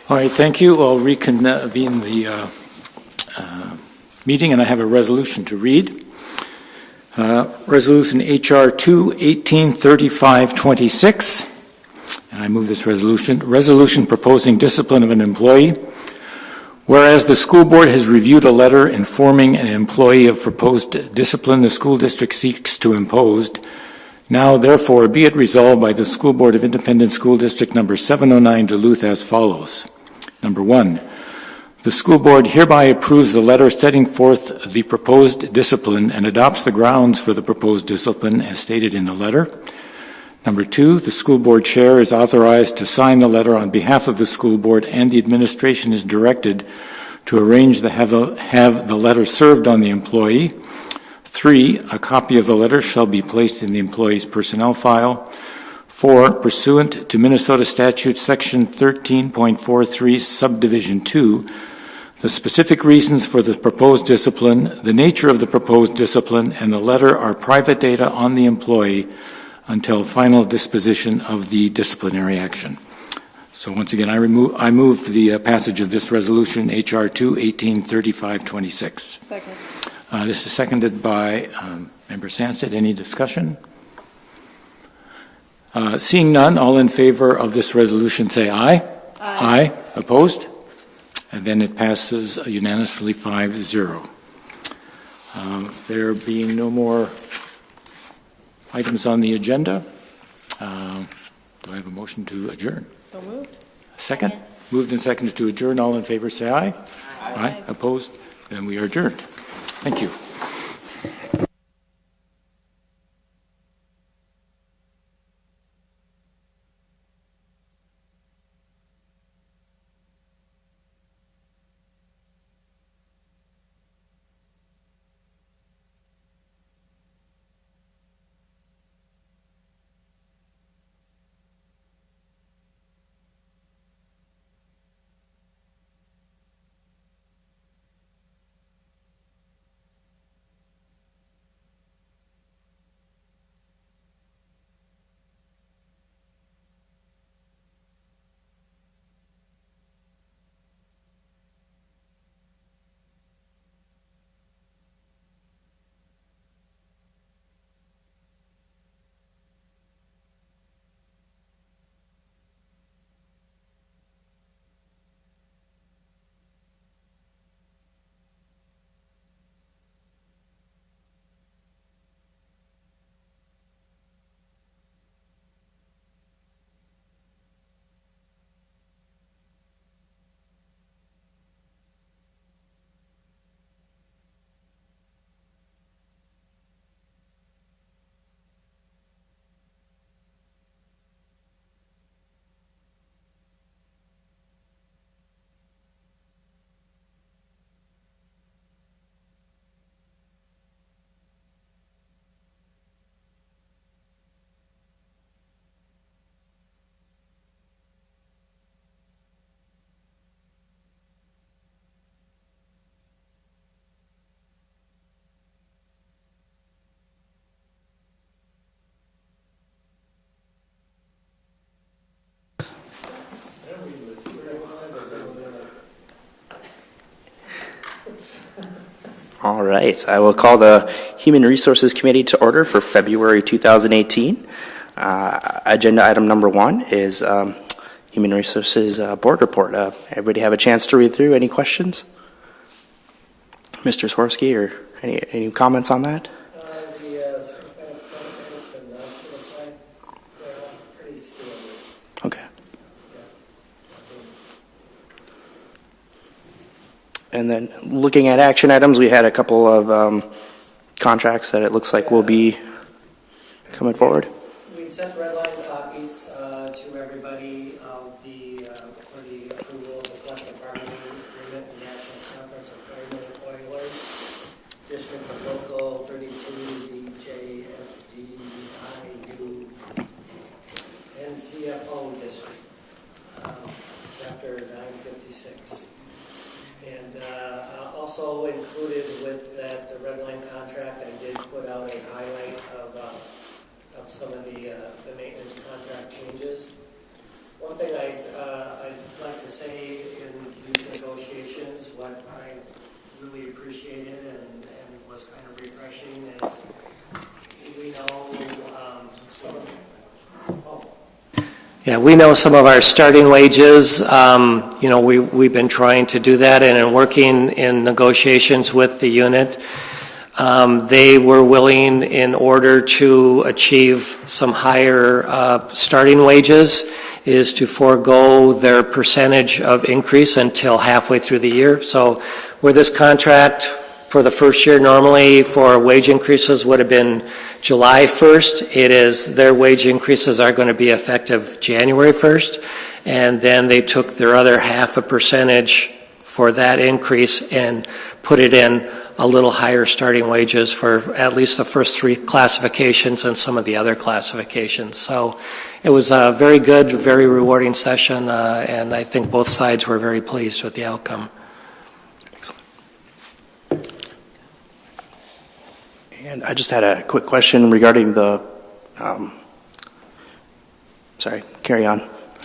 All right, thank you. I'll reconvene the meeting, and I have a resolution to read. Resolution HR 2-1835-26, and I move this resolution. Resolution proposing discipline of an employee. Whereas the school board has reviewed a letter informing an employee of proposed discipline the school district seeks to impose, now therefore be it resolved by the School Board of Independent School District number 709 Duluth as follows. Number 1, the school board hereby approves the letter setting forth the proposed discipline and adopts the grounds for the proposed discipline as stated in the letter. Number 2, the school board chair is authorized to sign the letter on behalf of the school board, and the administration is directed to arrange to have the letter served on the employee. 3, a copy of the letter shall be placed in the employee's personnel file. 4, pursuant to Minnesota Statute Section 13.43, Subdivision 2, the specific reasons for the proposed discipline, the nature of the proposed discipline, and the letter are private data on the employee until final disposition of the disciplinary action. So once again, I move the passage of this resolution, HR 2-1835-26. Second. This is seconded by Member Sandsted. Any discussion? Seeing none, all in favor of this resolution say aye. Aye. Aye. Opposed? And then it passes unanimously 5-0. There being no more items on the agenda, do I have a motion to adjourn? So moved. Second? Moved and seconded to adjourn. All in favor say aye. Aye. Aye. Opposed? Then we are adjourned. Thank you. All right, I will call the Human Resources Committee to order for February 2018. Agenda item number 1 is Human Resources Board Report. Everybody have a chance to read through? Any questions? Mr. Swirsky, or any comments on that? The certified appointments and non-certified, they're all pretty standard. Okay. Yeah. And then looking at action items, we had a couple of contracts that it looks like will be coming forward. We sent red line copies to everybody of for the approval of the collective bargaining agreement and national conference of firemen and oilers, district of local 32, BJSDIU, and CFO district, chapter 956. And also included with that red line contract, I did put out a highlight of some of the maintenance contract changes. One thing I'd like to say in these negotiations, what I really appreciated and was kind of refreshing is we know Yeah, we know some of our starting wages. You know, we've been trying to do that, and in working in negotiations with the unit, they were willing, in order to achieve some higher starting wages, is to forego their percentage of increase until halfway through the year. So where this contract for the first year normally for wage increases would have been July 1st, it is their wage increases are going to be effective January 1st, and then they took their other 0.5% for that increase and put it in a little higher starting wages for at least the first 3 classifications and some of the other classifications. So it was a very good, very rewarding session, and I think both sides were very pleased with the outcome. And I just had a quick question regarding the, sorry, carry on.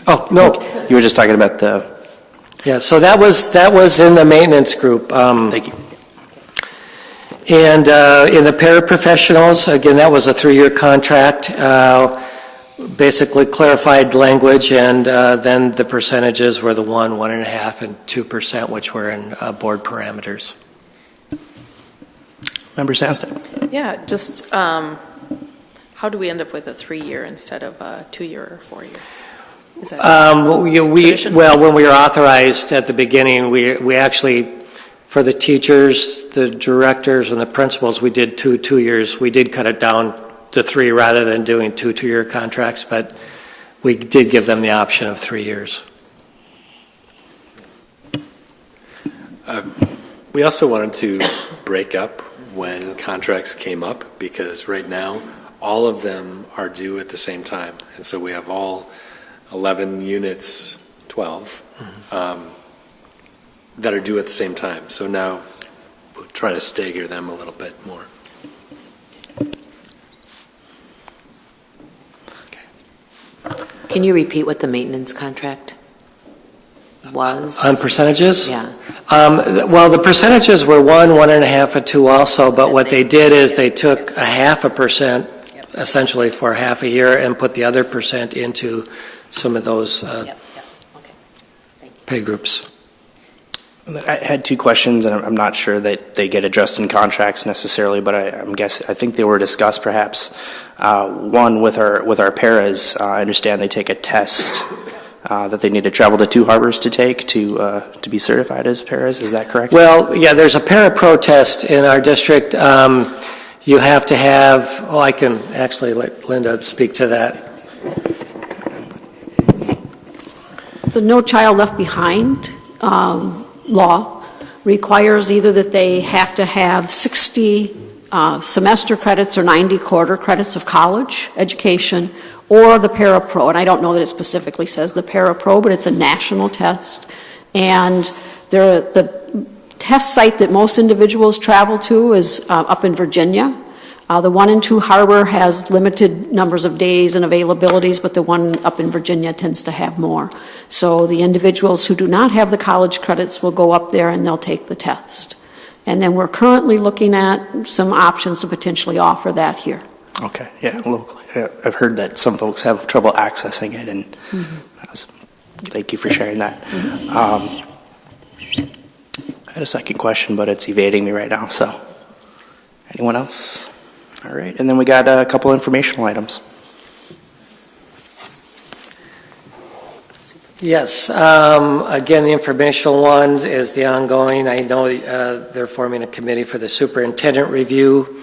Oh, no. You were just talking about the... Yeah, so that was in the maintenance group. Thank you. And in the paraprofessionals, again, that was a 3-year contract, basically clarified language, and then the percentages were the 1%, 1.5%, and 2%, which were in board parameters. Member Sandstead. Yeah, just how do we end up with a 3-year instead of a 2-year or 4-year? Is that well, when we were authorized at the beginning, we actually, for the teachers, the directors, and the principals, we did 2 years. We did cut it down to 3 rather than doing 2 2-year contracts, but we did give them the option of 3 years. We also wanted to break up when contracts came up, because right now all of them are due at the same time, and so we have all 11 units, 12, that are due at the same time. So now we'll try to stagger them a little bit more. Can you repeat what the maintenance contract was? On percentages? Yeah. Well, the percentages were 1%, 1.5%, and 2% also, but what they did is they took 0.5%, essentially for half a year, and put the other % into some of those Okay. pay groups. I had 2 questions, and I'm not sure that they get addressed in contracts necessarily, but I think they were discussed perhaps. One, with our paras, I understand they take a test that they need to travel to 2 harbors to take to be certified as paras. Is that correct? Well, yeah, there's a para-pro test in our district. You have to have, I can actually let Linda speak to that. The No Child Left Behind law requires either that they have to have 60 semester credits or 90 quarter credits of college education, or the Para-Pro. And I don't know that it specifically says the Para-Pro, but it's a national test. And the test site that most individuals travel to is up in Virginia. The 1 and 2 harbor has limited numbers of days and availabilities, but the one up in Virginia tends to have more. So the individuals who do not have the college credits will go up there and they'll take the test. And then we're currently looking at some options to potentially offer that here. Okay, yeah, locally. I've heard that some folks have trouble accessing it, and thank you for sharing that. I had a second question, but it's evading me right now, so anyone else? All right, and then we got a couple informational items. Yes, again, the informational one is the ongoing. I know they're forming a committee for the superintendent review.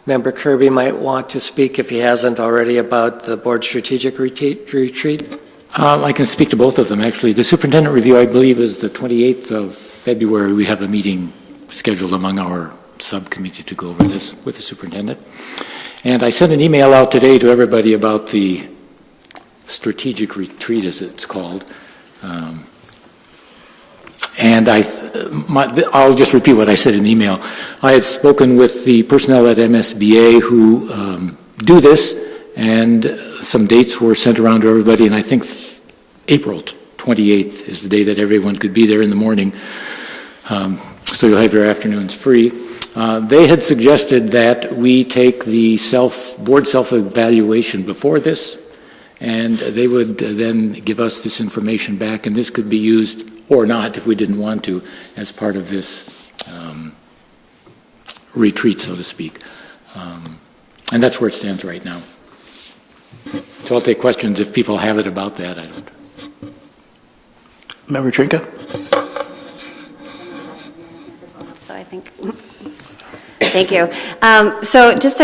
Member Kirby might want to speak, if he hasn't already, about the board strategic retreat. I can speak to both of them, actually. The superintendent review, I believe, is the 28th of February. We have a meeting scheduled among our subcommittee to go over this with the superintendent. And I sent an email out today to everybody about the strategic retreat, as it's called. And I'll just repeat what I said in the email. I had spoken with the personnel at MSBA who do this, and some dates were sent around to everybody, and I think April 28th is the day that everyone could be there in the morning, so you'll have your afternoons free. They had suggested that we take the board self-evaluation before this, and they would then give us this information back, and this could be used, or not if we didn't want to, as part of this retreat, so to speak. And that's where it stands right now. So I'll take questions if people have it about that. I don't. Member Trinka? So I think, thank you. So just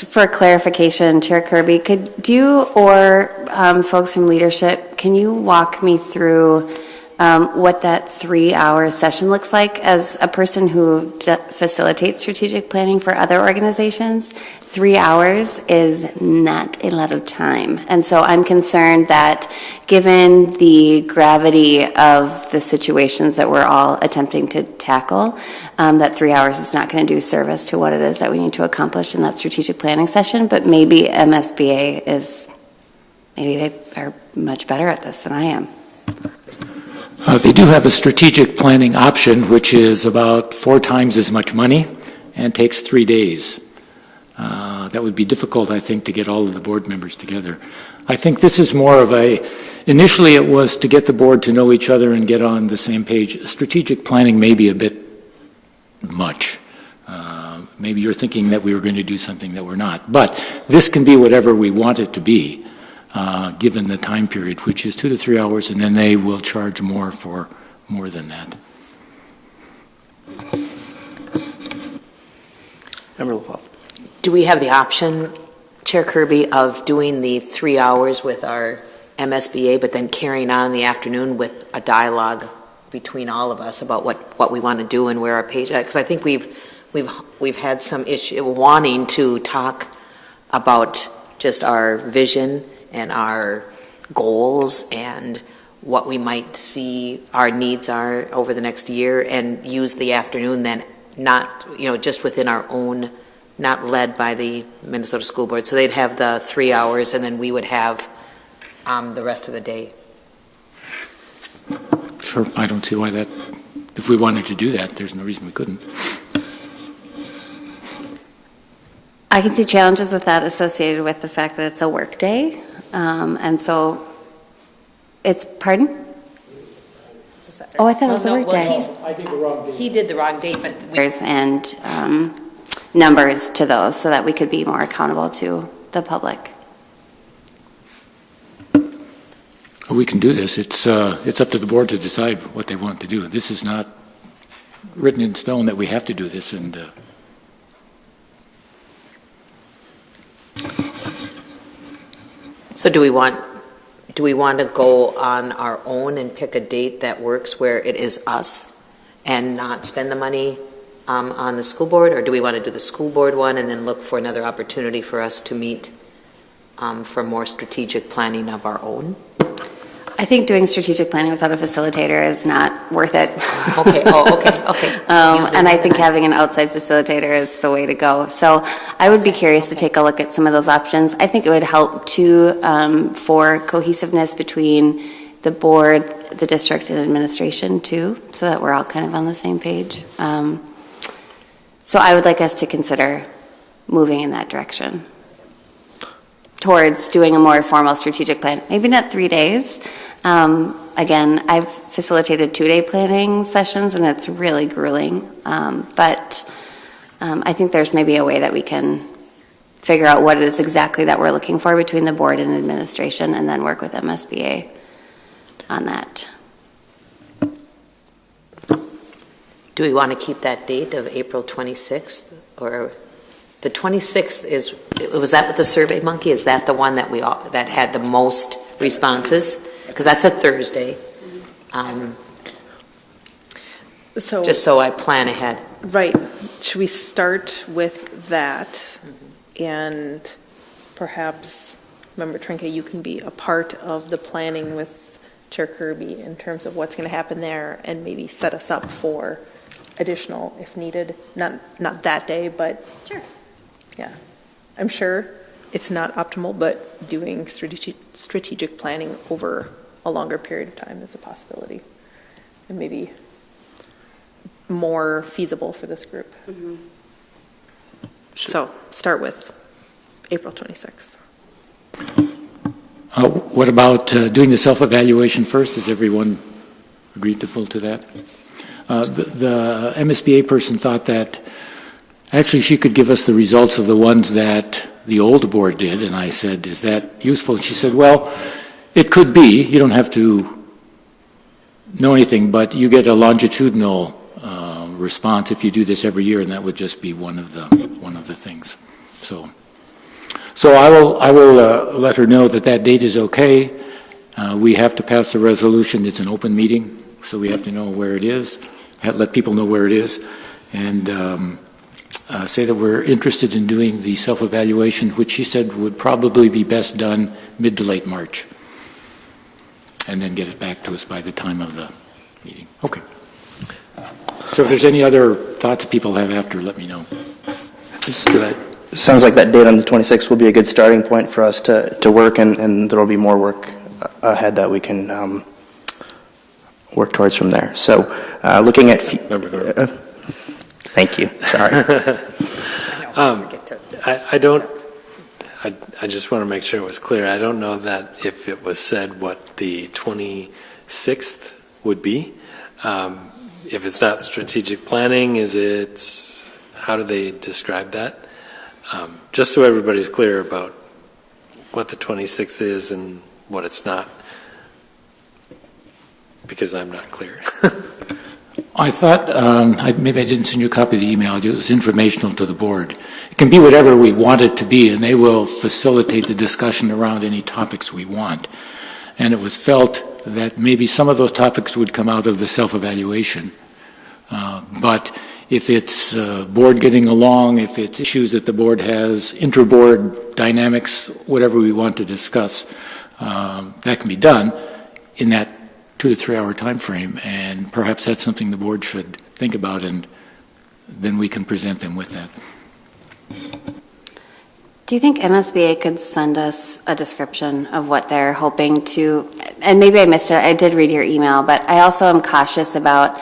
for clarification, Chair Kirby, could you or folks from leadership, can you walk me through what that 3-hour session looks like? As a person who facilitates strategic planning for other organizations, 3 hours is not a lot of time. And so I'm concerned that given the gravity of the situations that we're all attempting to tackle, that 3 hours is not going to do service to what it is that we need to accomplish in that strategic planning session. But maybe MSBA maybe they are much better at this than I am. They do have a strategic planning option, which is about 4 times as much money and takes 3 days. That would be difficult, I think, to get all of the board members together. I think this is more of initially it was to get the board to know each other and get on the same page. Strategic planning may be a bit much. Maybe you're thinking that we were going to do something that we're not. But this can be whatever we want it to be, given the time period, which is 2 to 3 hours, and then they will charge more for more than that. Member LaPaul? Do we have the option, Chair Kirby, of doing the 3 hours with our MSBA, but then carrying on in the afternoon with a dialogue between all of us about what we want to do and where our page? Because I think we've had some issue wanting to talk about just our vision and our goals and what we might see our needs are over the next year, and use the afternoon then not, just within our own, not led by the Minnesota School Board. So they'd have the 3 hours, and then we would have the rest of the day. Sure, I don't see why that, if we wanted to do that, there's no reason we couldn't. I can see challenges with that associated with the fact that it's a work day. And so it's, pardon? Oh, I thought it was a work day. I think the wrong date. He did the wrong date, but And numbers to those so that we could be more accountable to the public. We can do this. It's up to the board to decide what they want to do. This is not written in stone that we have to do this, and So do we want to go on our own and pick a date that works where it is us and not spend the money on the school board, or do we want to do the school board one and then look for another opportunity for us to meet for more strategic planning of our own? I think doing strategic planning without a facilitator is not worth it. Okay. Okay. And I think having an outside facilitator is the way to go. So I would be curious to take a look at some of those options. I think it would help too for cohesiveness between the board, the district, and administration too, so that we're all kind of on the same page. So I would like us to consider moving in that direction towards doing a more formal strategic plan. Maybe not 3 days. Again, I've facilitated 2-day planning sessions, and it's really grueling. But I think there's maybe a way that we can figure out what it is exactly that we're looking for between the board and administration, and then work with MSBA on that. Do we want to keep that date of April 26th, or the 26th is? Was that with the Survey Monkey? Is that the one that had the most responses? Because that's a Thursday. So just so I plan ahead. Right. Should we start with that? And perhaps, Member Trinka, you can be a part of the planning with Chair Kirby in terms of what's going to happen there, and maybe set us up for additional if needed. Not that day, but sure. Yeah, I'm sure it's not optimal, but doing strategic planning over a longer period of time is a possibility, and maybe more feasible for this group. Mm-hmm. So start with April 26th. What about doing the self-evaluation first? Is everyone agreeable to that? The MSBA person thought that actually she could give us the results of the ones that the old board did, and I said, is that useful? And she said, well, it could be. You don't have to know anything, but you get a longitudinal response if you do this every year, and that would just be one of the things. So I will let her know that that date is okay. We have to pass the resolution. It's an open meeting, so we have to know where it is. Let people know where it is, and say that we're interested in doing the self-evaluation, which she said would probably be best done mid to late March, and then get it back to us by the time of the meeting. Okay. So if there's any other thoughts people have after, let me know. Sounds like that date on the 26th will be a good starting point for us to work, and there will be more work ahead that we can work towards from there. So looking at... thank you. Sorry. I just want to make sure it was clear. I don't know that if it was said what the 26th would be. If it's not strategic planning, how do they describe that? Just so everybody's clear about what the 26th is and what it's not, because I'm not clear. I thought, maybe I didn't send you a copy of the email. It was informational to the board. It can be whatever we want it to be, and they will facilitate the discussion around any topics we want. And it was felt that maybe some of those topics would come out of the self-evaluation. But if it's board getting along, if it's issues that the board has, inter-board dynamics, whatever we want to discuss, that can be done in that 2 to 3 hour time frame, and perhaps that's something the board should think about, and then we can present them with that. Do you think MSBA could send us a description of what they're hoping to, and maybe I missed it, I did read your email, but I also am cautious about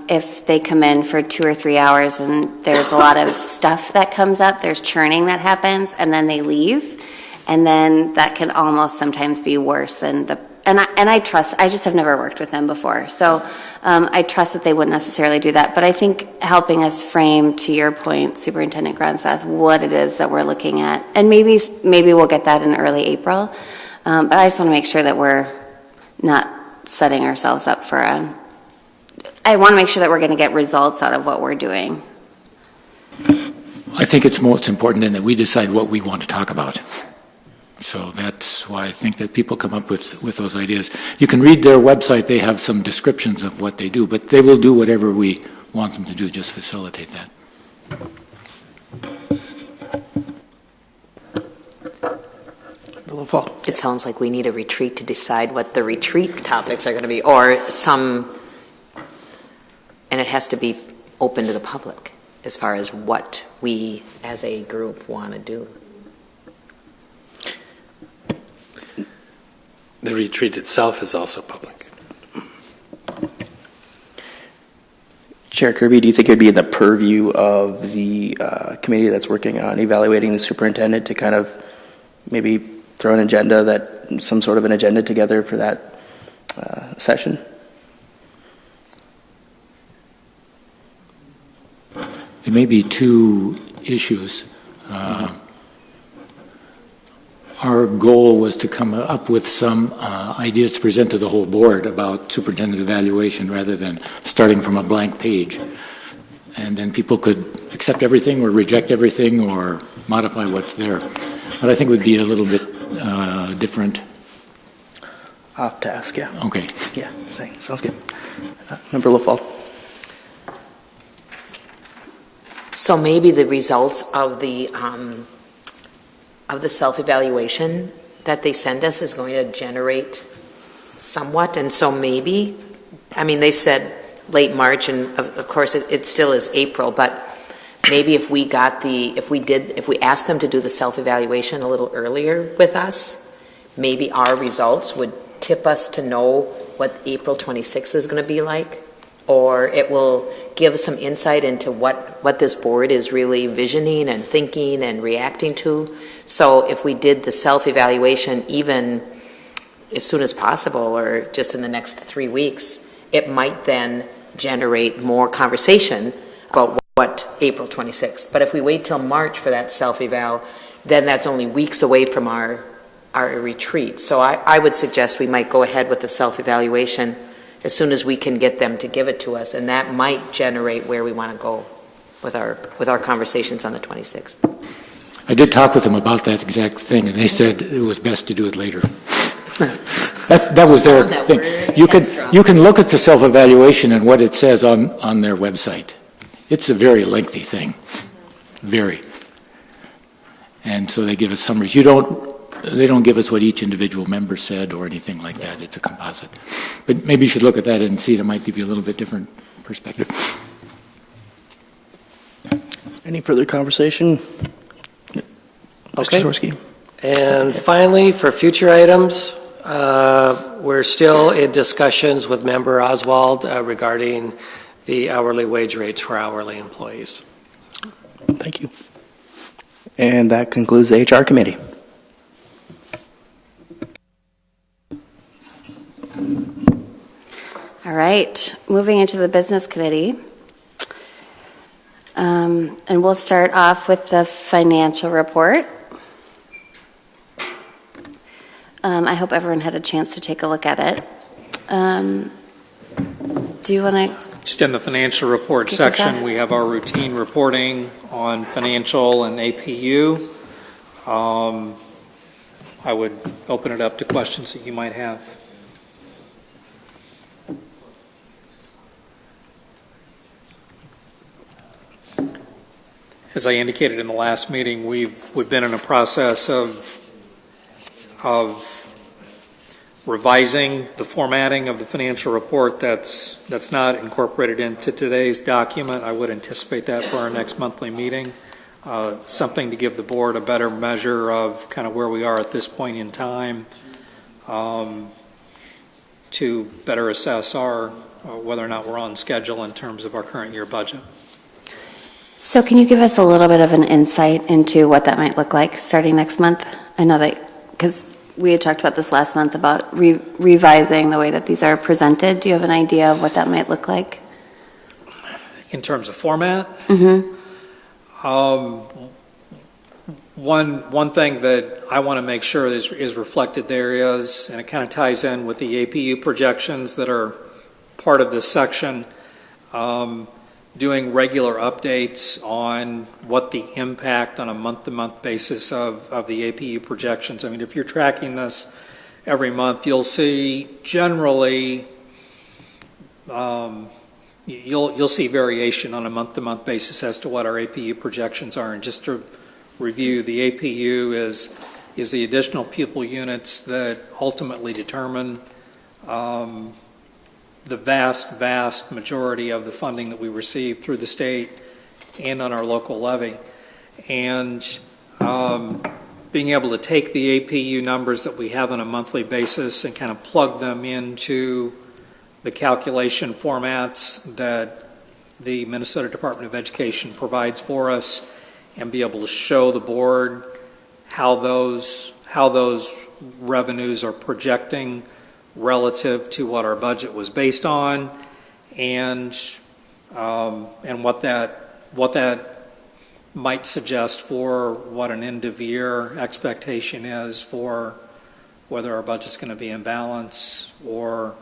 if they come in for 2 or 3 hours and there's a lot of stuff that comes up, there's churning that happens, and then they leave, and then that can almost sometimes be worse than and I trust, I just have never worked with them before, so I trust that they wouldn't necessarily do that, but I think helping us frame, to your point, Superintendent Gronseth, what it is that we're looking at, and maybe we'll get that in early April, but I just want to make sure that we're not setting ourselves up for I want to make sure that we're going to get results out of what we're doing. I think it's most important then that we decide what we want to talk about. So that's why I think that people come up with those ideas. You can read their website. They have some descriptions of what they do, but they will do whatever we want them to do, just facilitate that. It sounds like we need a retreat to decide what the retreat topics are going to be, or and it has to be open to the public as far as what we as a group want to do. The retreat itself is also public. Chair Kirby, do you think it would be in the purview of the committee that's working on evaluating the superintendent to kind of maybe throw some sort of an agenda together for that session? There may be two issues. Our goal was to come up with some ideas to present to the whole board about superintendent evaluation rather than starting from a blank page. And then people could accept everything or reject everything or modify what's there. But I think it would be a little bit different. Off task, yeah. Okay. Yeah, sounds good. Member Lefalt. So maybe the results of the self-evaluation that they send us is going to generate somewhat, and so maybe, I mean, they said late March, and of course it still is April, but maybe if we asked them to do the self-evaluation a little earlier with us, maybe our results would tip us to know what April 26th is going to be like, or it will give some insight into what this board is really visioning and thinking and reacting to. So if we did the self-evaluation even as soon as possible or just in the next 3 weeks, it might then generate more conversation about what April 26th. But if we wait till March for that self-eval, then that's only weeks away from our retreat. So I would suggest we might go ahead with the self-evaluation as soon as we can get them to give it to us, and that might generate where we want to go with our conversations on the 26th. I did talk with them about that exact thing, and they said it was best to do it later. That was their thing. You can look at the self-evaluation and what it says on their website. It's a very lengthy thing, very. And so they give us summaries. They don't give us what each individual member said or anything like that. It's a composite. But maybe you should look at that and see. It might give you a little bit different perspective. Any further conversation? Okay. Mr. Swirsky? And finally, for future items, we're still in discussions with Member Oswald regarding the hourly wage rates for hourly employees. Thank you. And that concludes the HR committee. All right, moving into the business committee. And we'll start off with the financial report. I hope everyone had a chance to take a look at it. Do you want to? Just in the financial report section, we have our routine reporting on financial and APU. I would open it up to questions that you might have. As I indicated in the last meeting, we've been in a process of revising the formatting of the financial report that's not incorporated into today's document. I would anticipate that for our next monthly meeting, something to give the board a better measure of kind of where we are at this point in time, to better assess our whether or not we're on schedule in terms of our current year budget. So can you give us a little bit of an insight into what that might look like starting next month? I know that, because we had talked about this last month about revising the way that these are presented. Do you have an idea of what that might look like? In terms of format? Mm-hmm. One thing that I want to make sure is reflected there is, and it kind of ties in with the APU projections that are part of this section, doing regular updates on what the impact on a month-to-month basis of the APU projections. I mean, if you're tracking this every month, you'll see generally you'll see variation on a month-to-month basis as to what our APU projections are. And just to review, the APU is the additional pupil units that ultimately determine the vast majority of the funding that we receive through the state and on our local levy. And being able to take the APU numbers that we have on a monthly basis and kind of plug them into the calculation formats that the Minnesota Department of Education provides for us, and be able to show the board how those revenues are projecting relative to what our budget was based on, and what that might suggest for what an end of year expectation is for whether our budget's going to be in balance or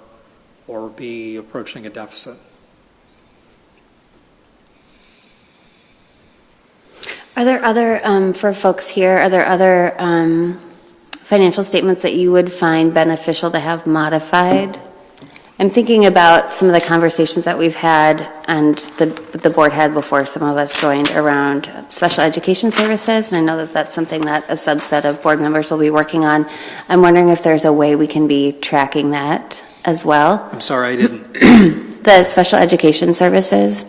be approaching a deficit. Are there other, for folks here, are there other financial statements that you would find beneficial to have modified? I'm thinking about some of the conversations that we've had and the board had before some of us joined around special education services, and I know that that's something that a subset of board members will be working on. I'm wondering if there's a way we can be tracking that as well. I'm sorry, I didn't. The special education services.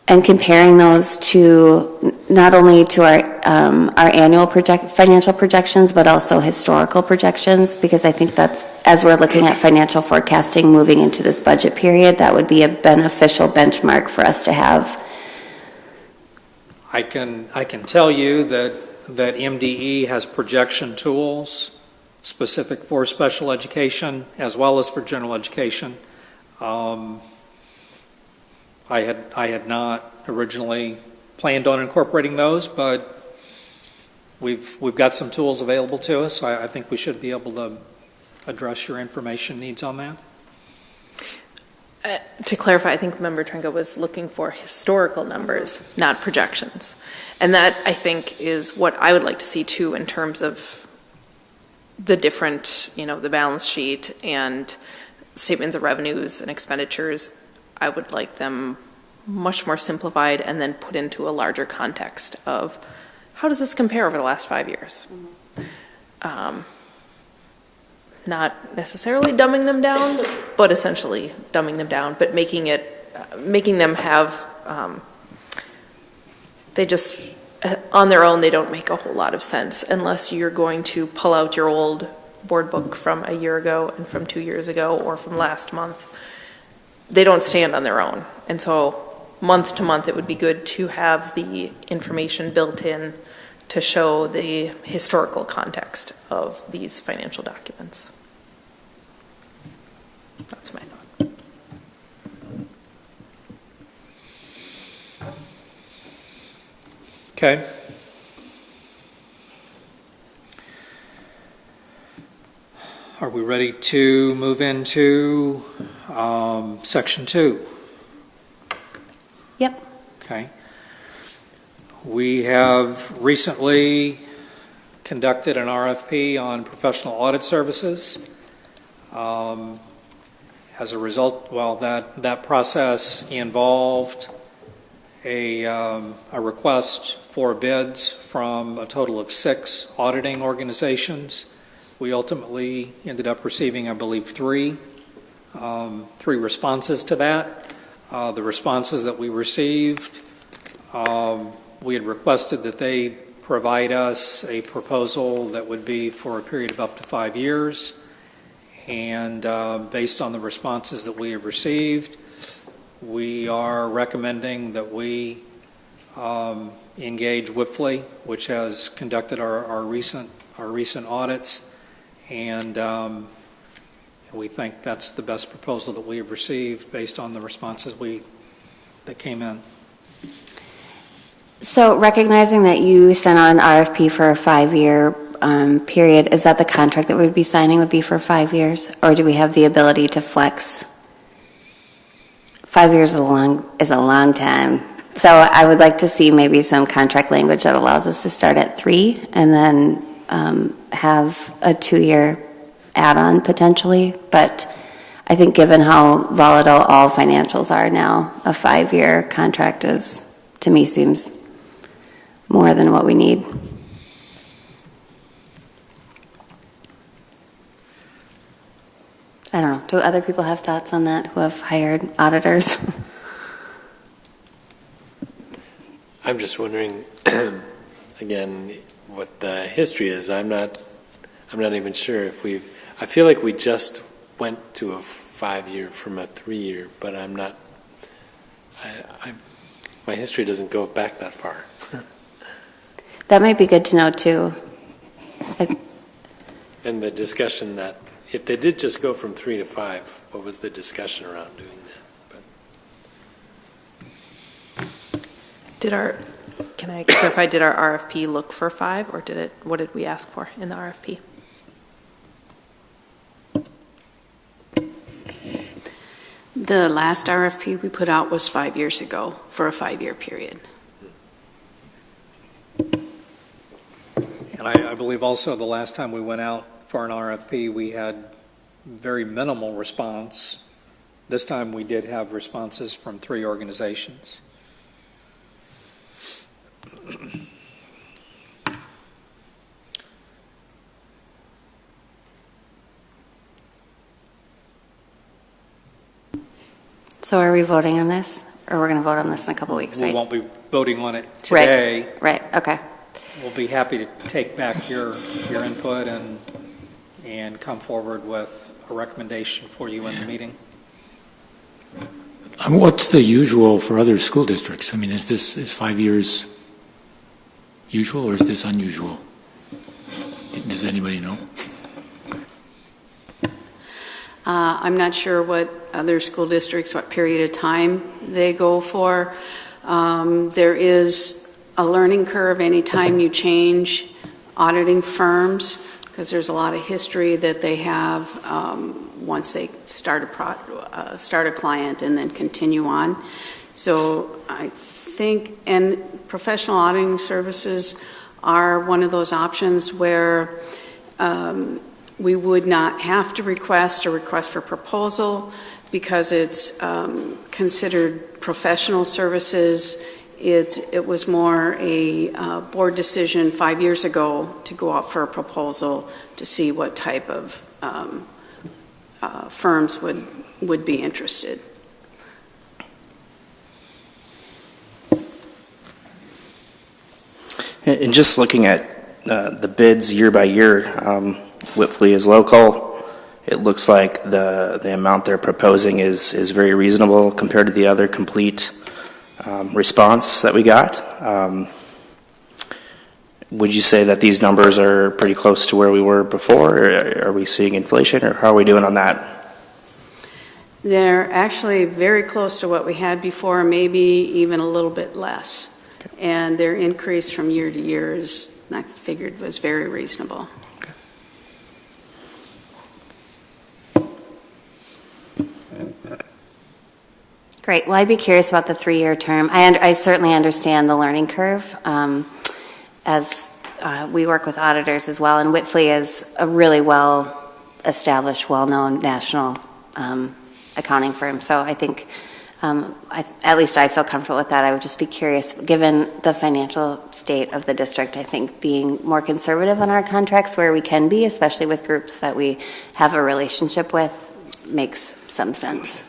and comparing those to not only to our annual financial projections, but also historical projections, because I think that's, as we're looking at financial forecasting moving into this budget period, that would be a beneficial benchmark for us to have. I can tell you that MDE has projection tools specific for special education as well as for general education. I had not originally planned on incorporating those, but we've got some tools available to us, so I think we should be able to address your information needs on that. To clarify, I think Member Trenka was looking for historical numbers, not projections. And that, I think, is what I would like to see, too, in terms of the different, the balance sheet and statements of revenues and expenditures. I would like them much more simplified and then put into a larger context of how does this compare over the last 5 years? Not necessarily dumbing them down, but essentially dumbing them down, but making them have, they just, on their own, they don't make a whole lot of sense unless you're going to pull out your old board book from a year ago and from 2 years ago or from last month. They don't stand on their own. And so month to month, it would be good to have the information built in to show the historical context of these financial documents. That's my thought. Okay. Are we ready to move into section 2? Yep. Okay. We have recently conducted an RFP on professional audit services. As a result, that process involved a request for bids from a total of 6 auditing organizations. We ultimately ended up receiving, I believe, 3 responses to that. The responses that we received, we had requested that they provide us a proposal that would be for a period of up to 5 years. And based on the responses that we have received, we are recommending that we engage Wipfli, which has conducted our recent audits, and we think that's the best proposal that we have received based on the responses that came in. So recognizing that you sent out an RFP for a 5-year period, is that the contract that we'd be signing would be for 5 years? Or do we have the ability to flex? 5 years is a long time. So I would like to see maybe some contract language that allows us to start at 3 and then have a 2-year add-on potentially. But I think given how volatile all financials are now, a 5-year contract to me seems more than what we need. I don't know. Do other people have thoughts on that who have hired auditors? I'm just wondering, again, what the history is. I'm not even sure if I feel like we just went to a 5-year from a 3-year, but I'm not. My history doesn't go back that far. That might be good to know too. And the discussion that if they did just go from 3 to 5, what was the discussion around doing that? Can I clarify, did our RFP look for 5 or what did we ask for in the RFP? The last RFP we put out was 5 years ago for a 5-year period. And I believe also the last time we went out for an RFP, we had very minimal response. This time we did have responses from 3 organizations. So are we voting on this? Or we're going to vote on this in a couple weeks, We right? won't be voting on it today. Right, okay. We'll be happy to take back your input and come forward with a recommendation for you in the meeting. What's the usual for other school districts? I mean, is 5 years usual or is this unusual? Does anybody know? I'm not sure what other school districts, what period of time they go for. There is a learning curve anytime you change auditing firms, because there's a lot of history that they have once they start a client and then continue on. So I think, and professional auditing services are one of those options where we would not have to request a request for proposal because it's considered professional services. It was more a board decision 5 years ago to go out for a proposal to see what type of firms would be interested. And just looking at the bids year by year, Whitley is local. It looks like the amount they're proposing is very reasonable compared to the other complete response that we got. Would you say that these numbers are pretty close to where we were before, or are we seeing inflation, or how are we doing on that? They're actually very close to what we had before, maybe even a little bit less. Okay. And their increase from year to year I figured was very reasonable. Great. Well, I'd be curious about the 3-year term. I certainly understand the learning curve, as we work with auditors as well, and Whitley is a really well-established, well-known national accounting firm. So I think, at least I feel comfortable with that. I would just be curious, given the financial state of the district, I think being more conservative on our contracts where we can be, especially with groups that we have a relationship with, makes some sense.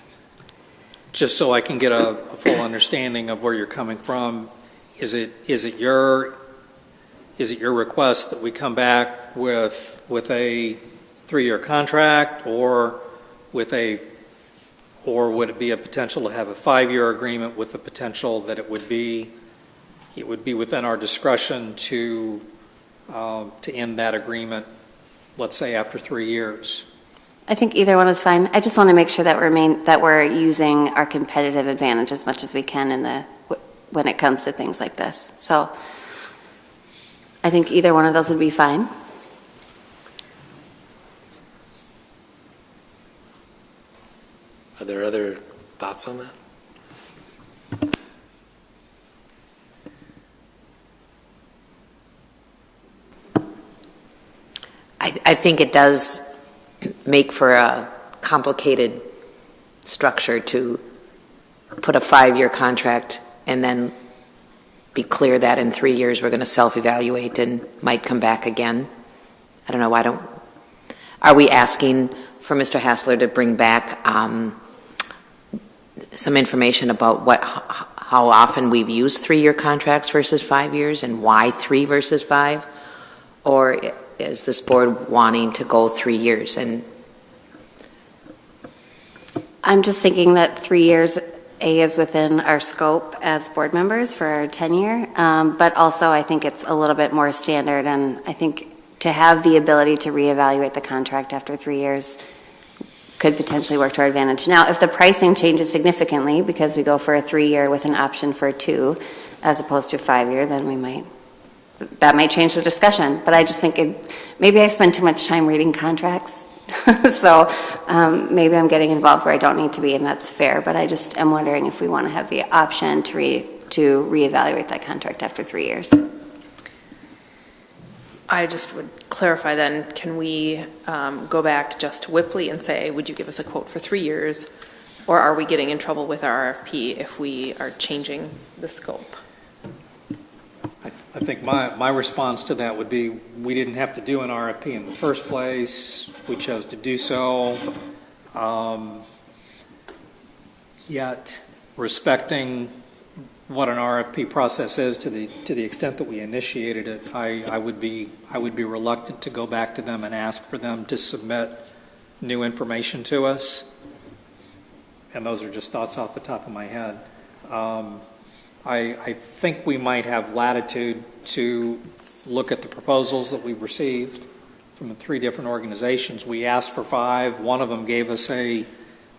Just so I can get a full understanding of where you're coming from, is it your request that we come back with a 3-year contract, or would it be a potential to have a 5-year agreement with the potential that it would be within our discretion to end that agreement, let's say after 3 years? I think either one is fine. I just want to make sure that we're using our competitive advantage as much as we can when it comes to things like this. So I think either one of those would be fine. Are there other thoughts on that? I think it does make for a complicated structure to put a 5-year contract and then be clear that in 3 years we're going to self-evaluate and might come back again. I don't know. Are we asking for Mr. Hassler to bring back some information about how often we've used 3-year contracts versus 5 years and why 3 versus 5? Or is this board wanting to go 3 years? And I'm just thinking that 3 years is within our scope as board members for our tenure, but also I think it's a little bit more standard, and I think to have the ability to reevaluate the contract after 3 years could potentially work to our advantage. Now, if the pricing changes significantly because we go for a 3-year with an option for a 2 as opposed to a 5-year, then that might change the discussion. But I just think maybe I spend too much time reading contracts. So maybe I'm getting involved where I don't need to be, and that's fair. But I just am wondering if we want to have the option to reevaluate that contract after 3 years. I just would clarify then, can we go back just to Whitley and say, would you give us a quote for 3 years? Or are we getting in trouble with our RFP if we are changing the scope? I think my response to that would be we didn't have to do an RFP in the first place. We chose to do so. Yet respecting what an RFP process is to the extent that we initiated it, I would be reluctant to go back to them and ask for them to submit new information to us. And those are just thoughts off the top of my head. I think we might have latitude to look at the proposals that we've received from the 3 different organizations. We asked for 5. One of them gave us a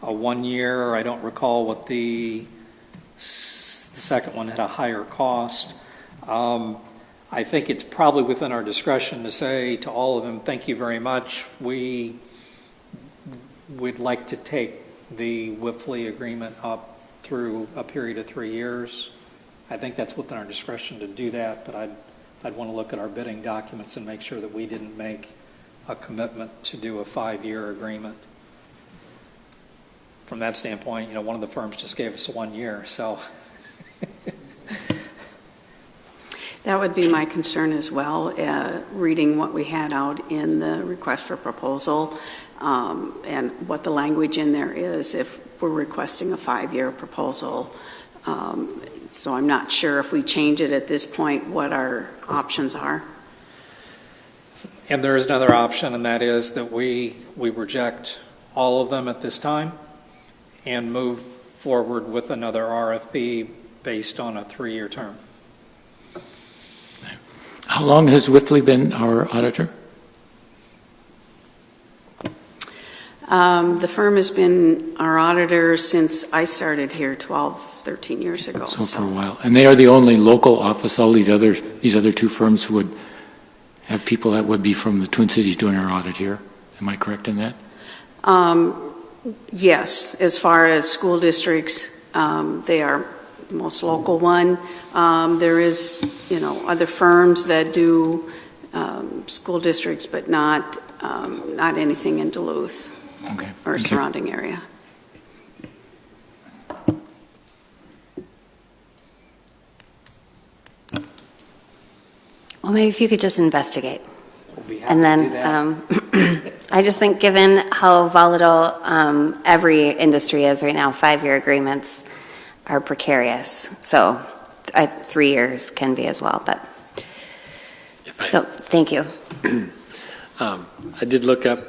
1 year. I don't recall what the second one had a higher cost. I think it's probably within our discretion to say to all of them, thank you very much. We'd like to take the Whiffley agreement up through a period of 3 years. I think that's within our discretion to do that, but I'd want to look at our bidding documents and make sure that we didn't make a commitment to do a 5-year agreement. From that standpoint, one of the firms just gave us 1 year, so. That would be my concern as well, reading what we had out in the request for proposal and what the language in there is if we're requesting a 5-year proposal. So I'm not sure if we change it at this point what our options are. And there is another option, and that is that we reject all of them at this time and move forward with another RFP based on a 3-year term. How long has Whiffley been our auditor? The firm has been our auditor since I started here 13 years ago. So for a while. And they are the only local office. All these other 2 firms would have people that would be from the Twin Cities doing our audit here. Am I correct in that? Yes, as far as school districts, they are the most local one. There is, other firms that do school districts, but not anything in Duluth or surrounding area. Well, maybe if you could just investigate. We'll be happy And then to do that. I just think given how volatile every industry is right now, 5-year agreements are precarious. So 3 years can be as well. But so thank you. I did look up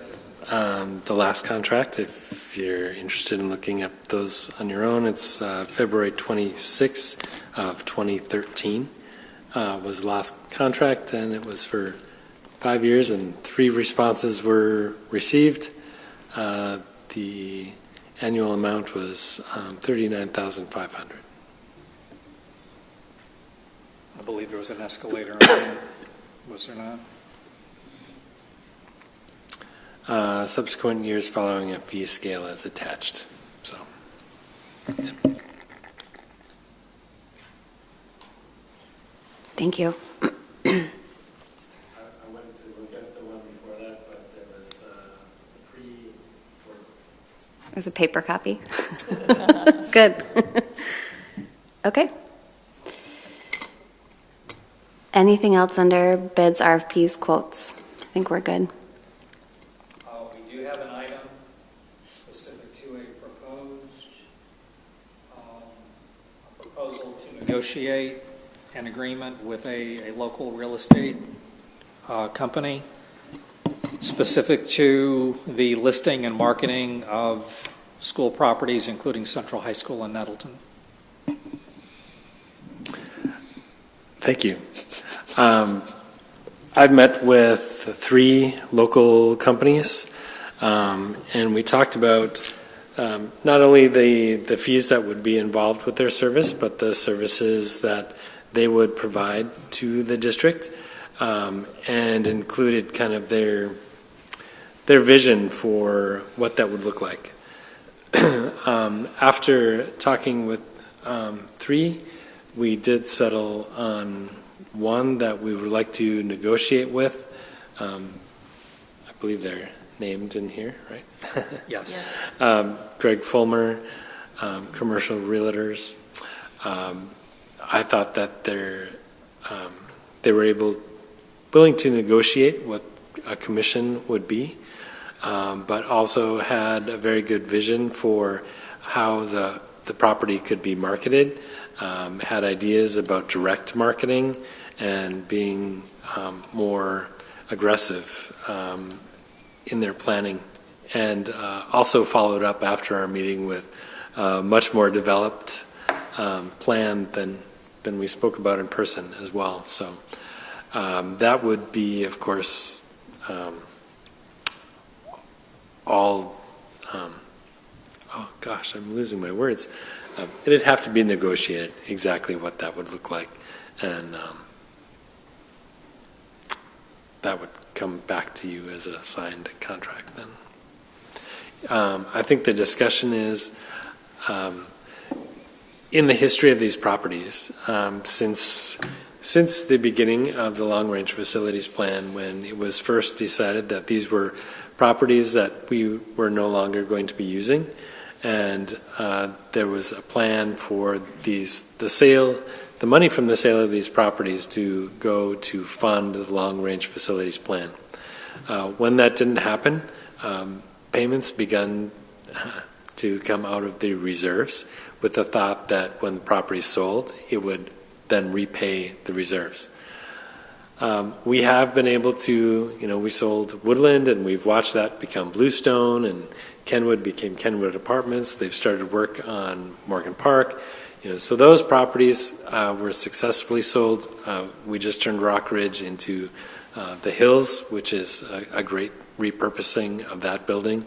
the last contract. If you're interested in looking up those on your own, it's February 26th of 2013 was the last contract, and it was for 5 years, and 3 responses were received. The annual amount was $39,500. I believe there was an escalator on it. Was there not? Subsequent years following a fee scale is attached. So, yeah. Thank you. I went to look at the one before that, but there was There's a paper copy. Good. Okay. Anything else under bids, RFPs, quotes? I think we're good. We do have an item specific to a proposal to negotiate an agreement with a local real estate company specific to the listing and marketing of school properties, including Central High School in Nettleton. Thank you. I've met with 3 local companies, and we talked about not only the fees that would be involved with their service, but the services that they would provide to the district, and included kind of their vision for what that would look like. After talking with 3, we did settle on one that we would like to negotiate with. I believe they're named in here, right? Yes. Greg Fulmer, Commercial Realtors. I thought that they were willing to negotiate what a commission would be, but also had a very good vision for how the the property could be marketed, had ideas about direct marketing and being more aggressive in their planning, and also followed up after our meeting with a much more developed plan than we spoke about in person as well. So that would be, of course, all, oh gosh, I'm losing my words. It'd have to be negotiated exactly what that would look like, and that would come back to you as a signed contract then. I think the discussion is, in the history of these properties, since the beginning of the long-range facilities plan, when it was first decided that these were properties that we were no longer going to be using, and there was a plan for the money from the sale of these properties to go to fund the long-range facilities plan. When that didn't happen, payments began to come out of the reserves with the thought that when the property sold, it would then repay the reserves. We have been able to, we sold Woodland, and we've watched that become Bluestone, and Kenwood became Kenwood Apartments. They've started work on Morgan Park. So those properties were successfully sold. We just turned Rock Ridge into the Hills, which is a great repurposing of that building.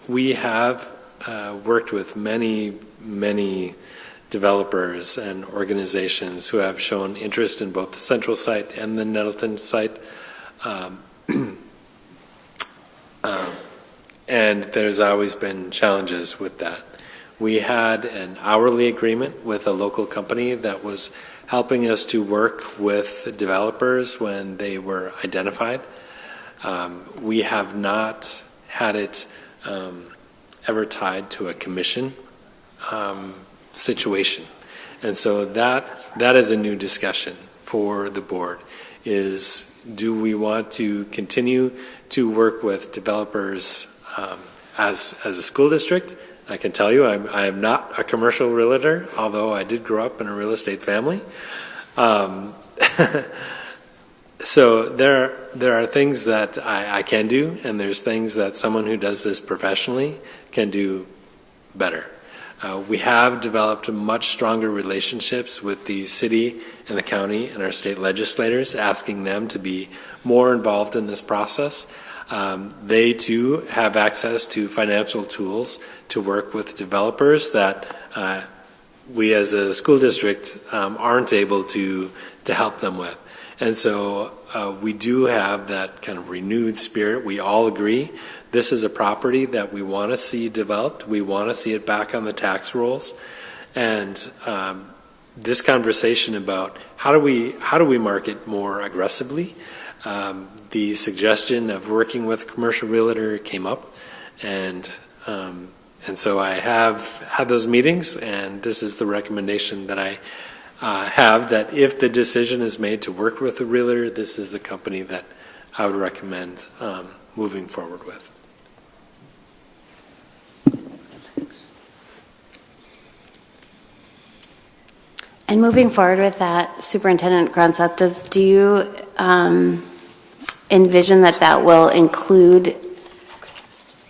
We have worked with many developers and organizations who have shown interest in both the Central site and the Nettleton site. And there's always been challenges with that. We had an hourly agreement with a local company that was helping us to work with developers when they were identified. We have not had it ever tied to a commission situation. And so that is a new discussion for the board, is do we want to continue to work with developers as a school district? I can tell you I am not a commercial realtor, although I did grow up in a real estate family. So there are things that I can do, and there's things that someone who does this professionally can do better. We have developed much stronger relationships with the city and the county and our state legislators, asking them to be more involved in this process. They too have access to financial tools to work with developers that we as a school district aren't able to help them with. And so we do have that kind of renewed spirit. We all agree this is a property that we want to see developed. We want to see it back on the tax rolls. And this conversation about how do we market more aggressively, the suggestion of working with a commercial realtor came up, and so I have had those meetings, and this is the recommendation that I have, that if the decision is made to work with a realtor, this is the company that I would recommend moving forward with. And moving forward with that, Superintendent Grunsup, do you envision that will include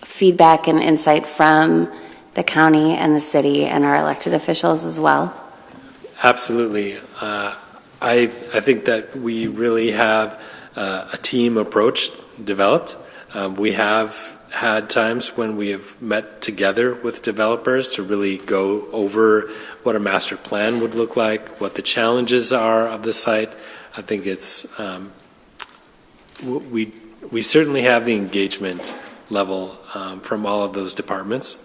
feedback and insight from the county and the city and our elected officials as well? Absolutely. I think that we really have a team approach developed. We have had times when we have met together with developers to really go over what a master plan would look like, what the challenges are of the site. I think it's we certainly have the engagement level from all of those departments.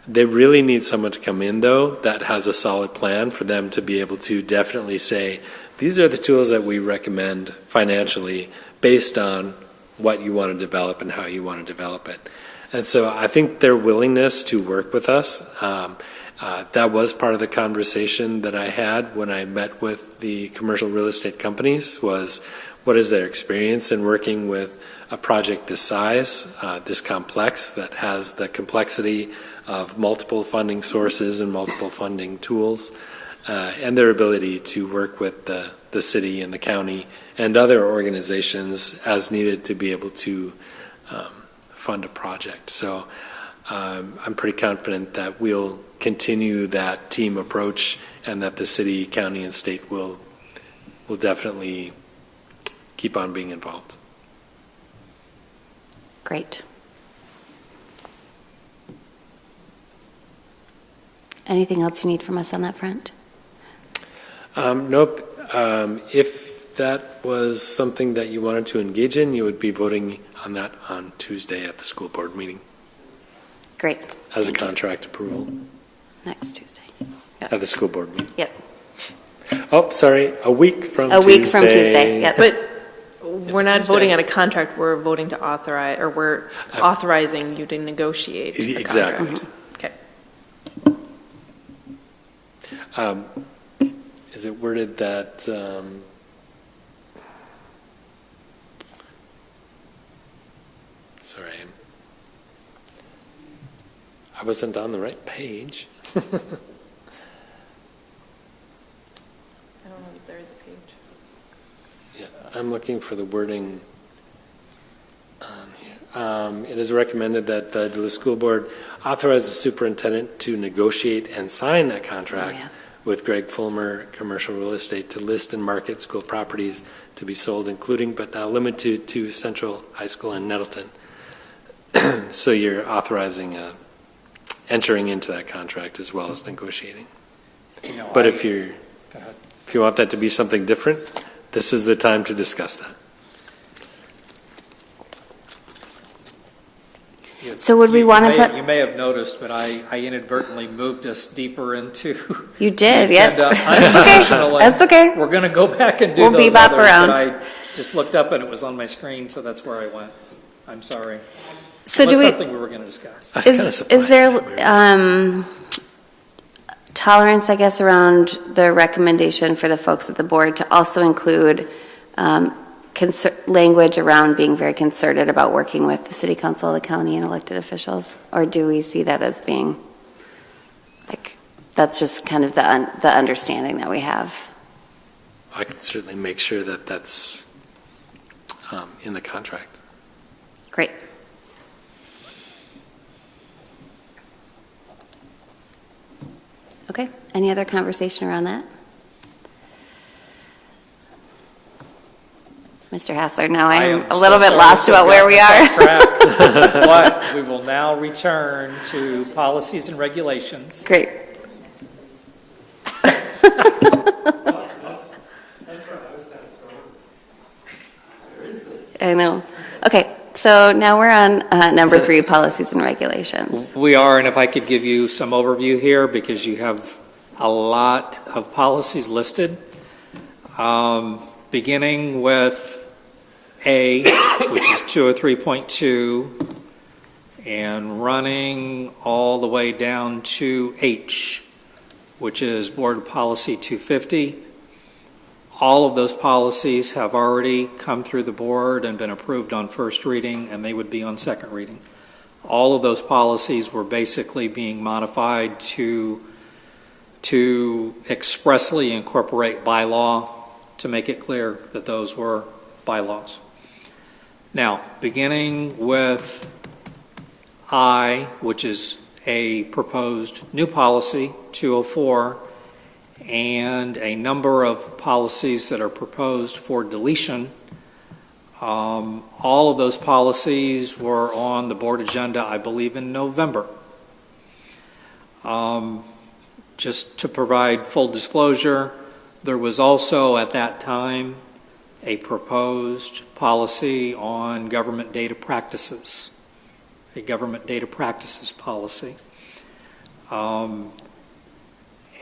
They really need someone to come in, though, that has a solid plan for them to be able to definitely say, these are the tools that we recommend financially based on what you want to develop and how you want to develop it. And so I think their willingness to work with us, that was part of the conversation that I had when I met with the commercial real estate companies, was what is their experience in working with a project this size, this complex, that has the complexity of multiple funding sources and multiple funding tools, and their ability to work with the city and the county and other organizations as needed to be able to fund a project. So I'm pretty confident that we'll continue that team approach and that the city, county, and state will definitely keep on being involved. Great. Anything else you need from us on that front? Nope. If that was something that you wanted to engage in, you would be voting on that on Tuesday at the school board meeting. Great. As a contract approval. Next Tuesday. Yep. At the school board meeting. Yep. Oh, sorry, a week from Tuesday. A week from Tuesday, yep. But we're not voting on a contract, we're voting to authorize, or we're authorizing you to negotiate the exactly. contract. Okay. Is it worded that sorry, I wasn't on the right page. I don't know if there is a page. Yeah, I'm looking for the wording on here. It is recommended that the Duluth School Board authorize the superintendent to negotiate and sign a contract with Greg Fulmer Commercial Real Estate to list and market school properties to be sold, including but not limited to Central High School in Nettleton. So you're authorizing entering into that contract as well as negotiating. But if you want that to be something different, this is the time to discuss that. So would we want to put... You may have noticed, but I inadvertently moved us deeper into... You did, yep. That's okay. We're going to go back and do we'll those bebop others, around. but I just looked up and it was on my screen, so that's where I went. I'm sorry. So it was do we... something we were going to discuss. Is there tolerance, I guess, around the recommendation for the folks at the board to also include language around being very concerted about working with the city council, the county, and elected officials? Or do we see that as being, like, that's just kind of the understanding that we have? I can certainly make sure that that's in the contract. Great. Okay, any other conversation around that? Mr. Hassler, now I am a little bit lost about where we are. But we will now return to policies and regulations. Great. I know. Okay, so now we're on number 3, policies and regulations. We are, and if I could give you some overview here, because you have a lot of policies listed, beginning with A, which is 203.2, and running all the way down to H, which is Board Policy 250. All of those policies have already come through the board and been approved on first reading, and they would be on second reading. All of those policies were basically being modified to expressly incorporate bylaw to make it clear that those were bylaws. Now, beginning with I, which is a proposed new policy, 204, and a number of policies that are proposed for deletion. All of those policies were on the board agenda, I believe, in November. Just to provide full disclosure, there was also at that time a proposed policy on government data practices, a government data practices policy.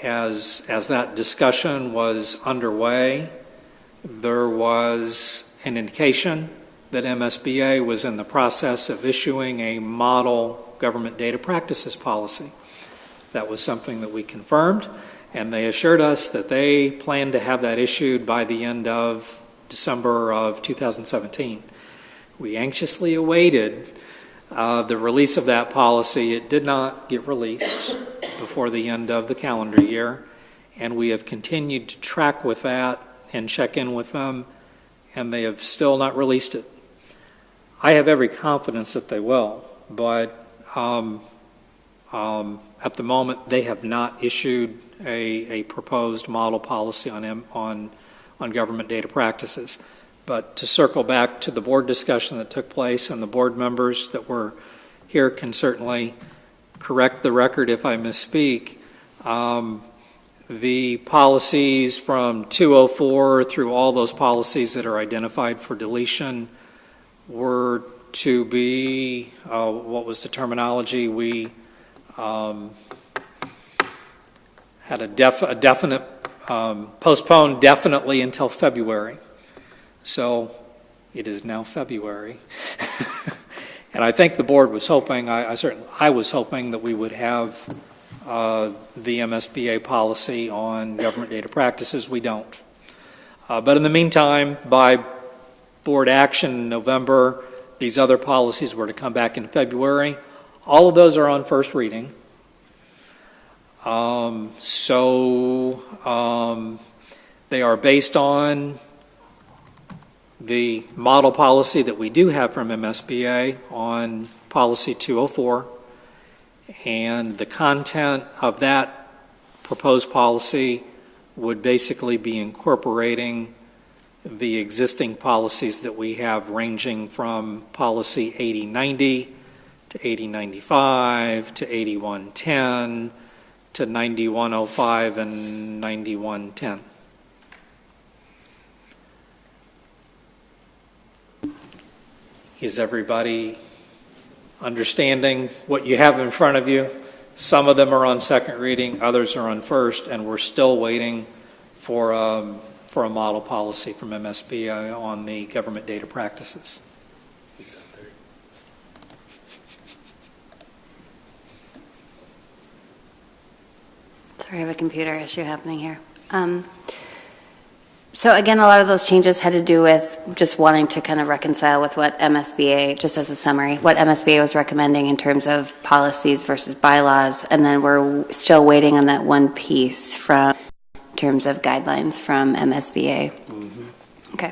As that discussion was underway, there was an indication that MSBA was in the process of issuing a model government data practices policy. That was something that we confirmed, and they assured us that they planned to have that issued by the end of December of 2017. We anxiously awaited The release of that policy, it did not get released before the end of the calendar year, and we have continued to track with that and check in with them, and they have still not released it. I have every confidence that they will, but at the moment they have not issued a proposed model policy on government data practices. But to circle back to the board discussion that took place, and the board members that were here can certainly correct the record if I misspeak, the policies from 204 through all those policies that are identified for deletion were to be, what was the terminology? We had a definite, postponed definitely until February. So it is now February. And I think the board was hoping, I was hoping that we would have the MSBA policy on government data practices. We don't. But in the meantime, by board action in November, these other policies were to come back in February. All of those are on first reading. They are based on the model policy that we do have from MSBA on policy 204, and the content of that proposed policy would basically be incorporating the existing policies that we have, ranging from policy 8090 to 8095 to 8110 to 9105 and 9110. Is everybody understanding what you have in front of you? Some of them are on second reading, others are on first, and we're still waiting for a model policy from MSBA on the government data practices. Sorry, I have a computer issue happening here. So again, a lot of those changes had to do with just wanting to kind of reconcile with what MSBA, just as a summary, what MSBA was recommending in terms of policies versus bylaws, and then we're still waiting on that one piece from in terms of guidelines from MSBA. Mm-hmm. Okay.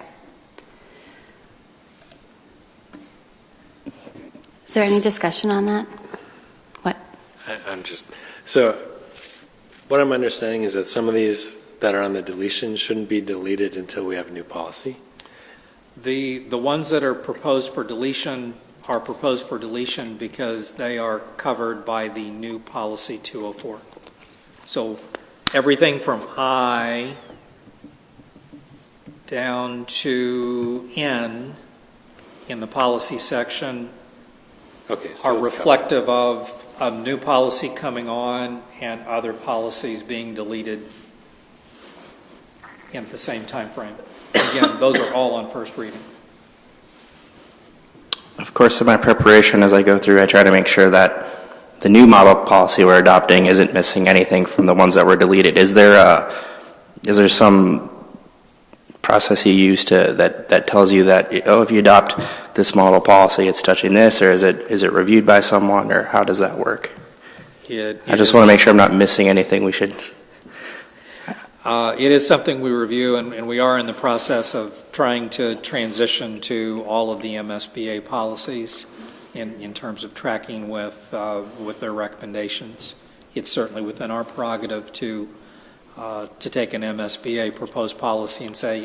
Is there any discussion on that? What? So what I'm understanding is that some of these that are on the deletion shouldn't be deleted until we have a new policy? The ones that are proposed for deletion are proposed for deletion because they are covered by the new policy 204. So everything from I down to N in the policy section are reflective of a new policy coming on and other policies being deleted in the same time frame. Again, those are all on first reading. Of course, in my preparation as I go through, I try to make sure that the new model policy we're adopting isn't missing anything from the ones that were deleted. Is there some process you use that tells you that, oh, if you adopt this model policy, it's touching this, or is it reviewed by someone, or how does that work? I just want to make sure I'm not missing anything we should. It is something we review, and we are in the process of trying to transition to all of the MSBA policies in terms of tracking with their recommendations. It's certainly within our prerogative to take an MSBA proposed policy and say,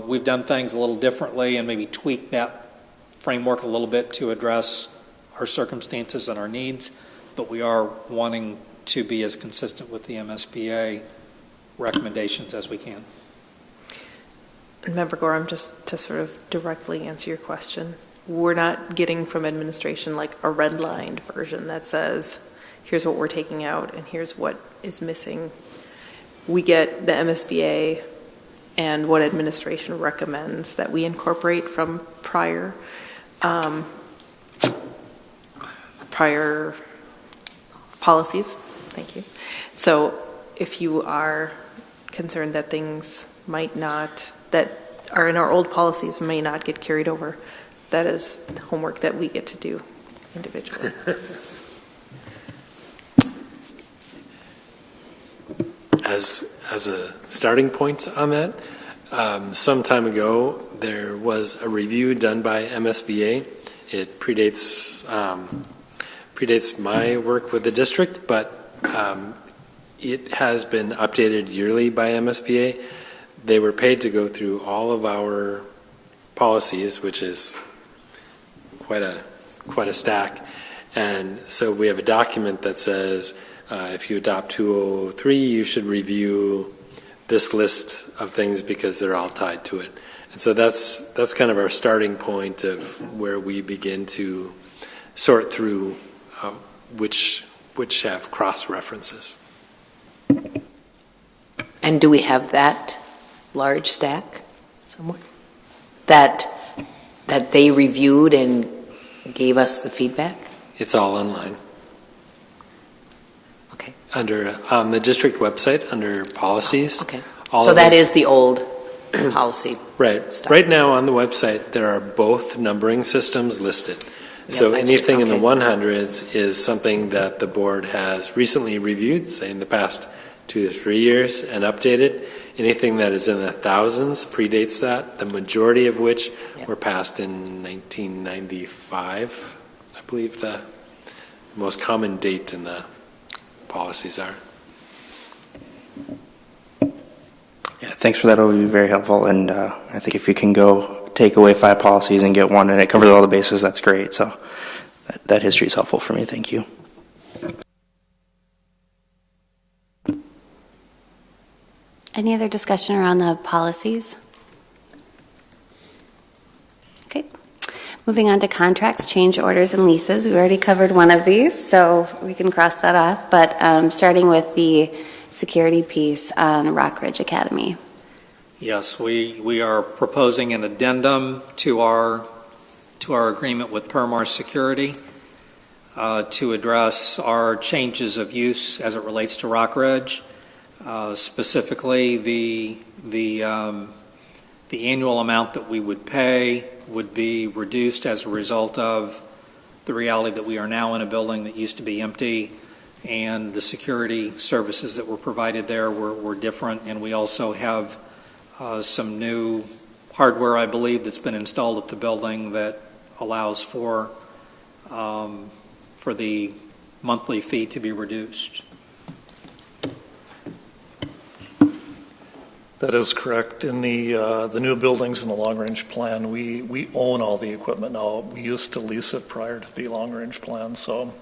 we've done things a little differently, and maybe tweak that framework a little bit to address our circumstances and our needs, but we are wanting to be as consistent with the MSBA recommendations as we can. Member Gorham, just to sort of directly answer your question, we're not getting from administration like a redlined version that says, here's what we're taking out and here's what is missing. We get the MSBA and what administration recommends that we incorporate from prior policies. Thank you. So if you are concerned that things might not, that are in our old policies may not get carried over, that is homework that we get to do individually. As a starting point on that, some time ago there was a review done by MSBA. It predates my work with the district, but it has been updated yearly by MSBA. They were paid to go through all of our policies, which is quite a stack. And so we have a document that says if you adopt 203, you should review this list of things because they're all tied to it. And so that's kind of our starting point of where we begin to sort through which have cross references. And do we have that large stack somewhere that they reviewed and gave us the feedback? It's all online. Okay. On the district website, under policies. Okay. So that is the old policy. Right. stuff. Right now on the website, there are both numbering systems listed. So I've anything seen- in the okay. 100s is something that the board has recently reviewed, say in the past 2 to 3 years, and updated. Anything that is in the thousands predates that, the majority of which were passed in 1995, I believe the most common date in the policies are. Yeah, thanks for that overview, very helpful. And I think if you can go take away 5 policies and get one and it covers all the bases, that's great. So that history is helpful for me. Thank you. Any other discussion around the policies? Okay. Moving on to contracts, change orders, and leases. We already covered one of these, so we can cross that off. But starting with the security piece on Rock Ridge Academy. Yes, we are proposing an addendum to our agreement with Permar Security to address our changes of use as it relates to Rock Ridge. Specifically, the annual amount that we would pay would be reduced as a result of the reality that we are now in a building that used to be empty, and the security services that were provided there were different, and we also have some new hardware, I believe, that's been installed at the building that allows for the monthly fee to be reduced. That is correct. In the new buildings in the long-range plan, we own all the equipment now. We used to lease it prior to the long-range plan. So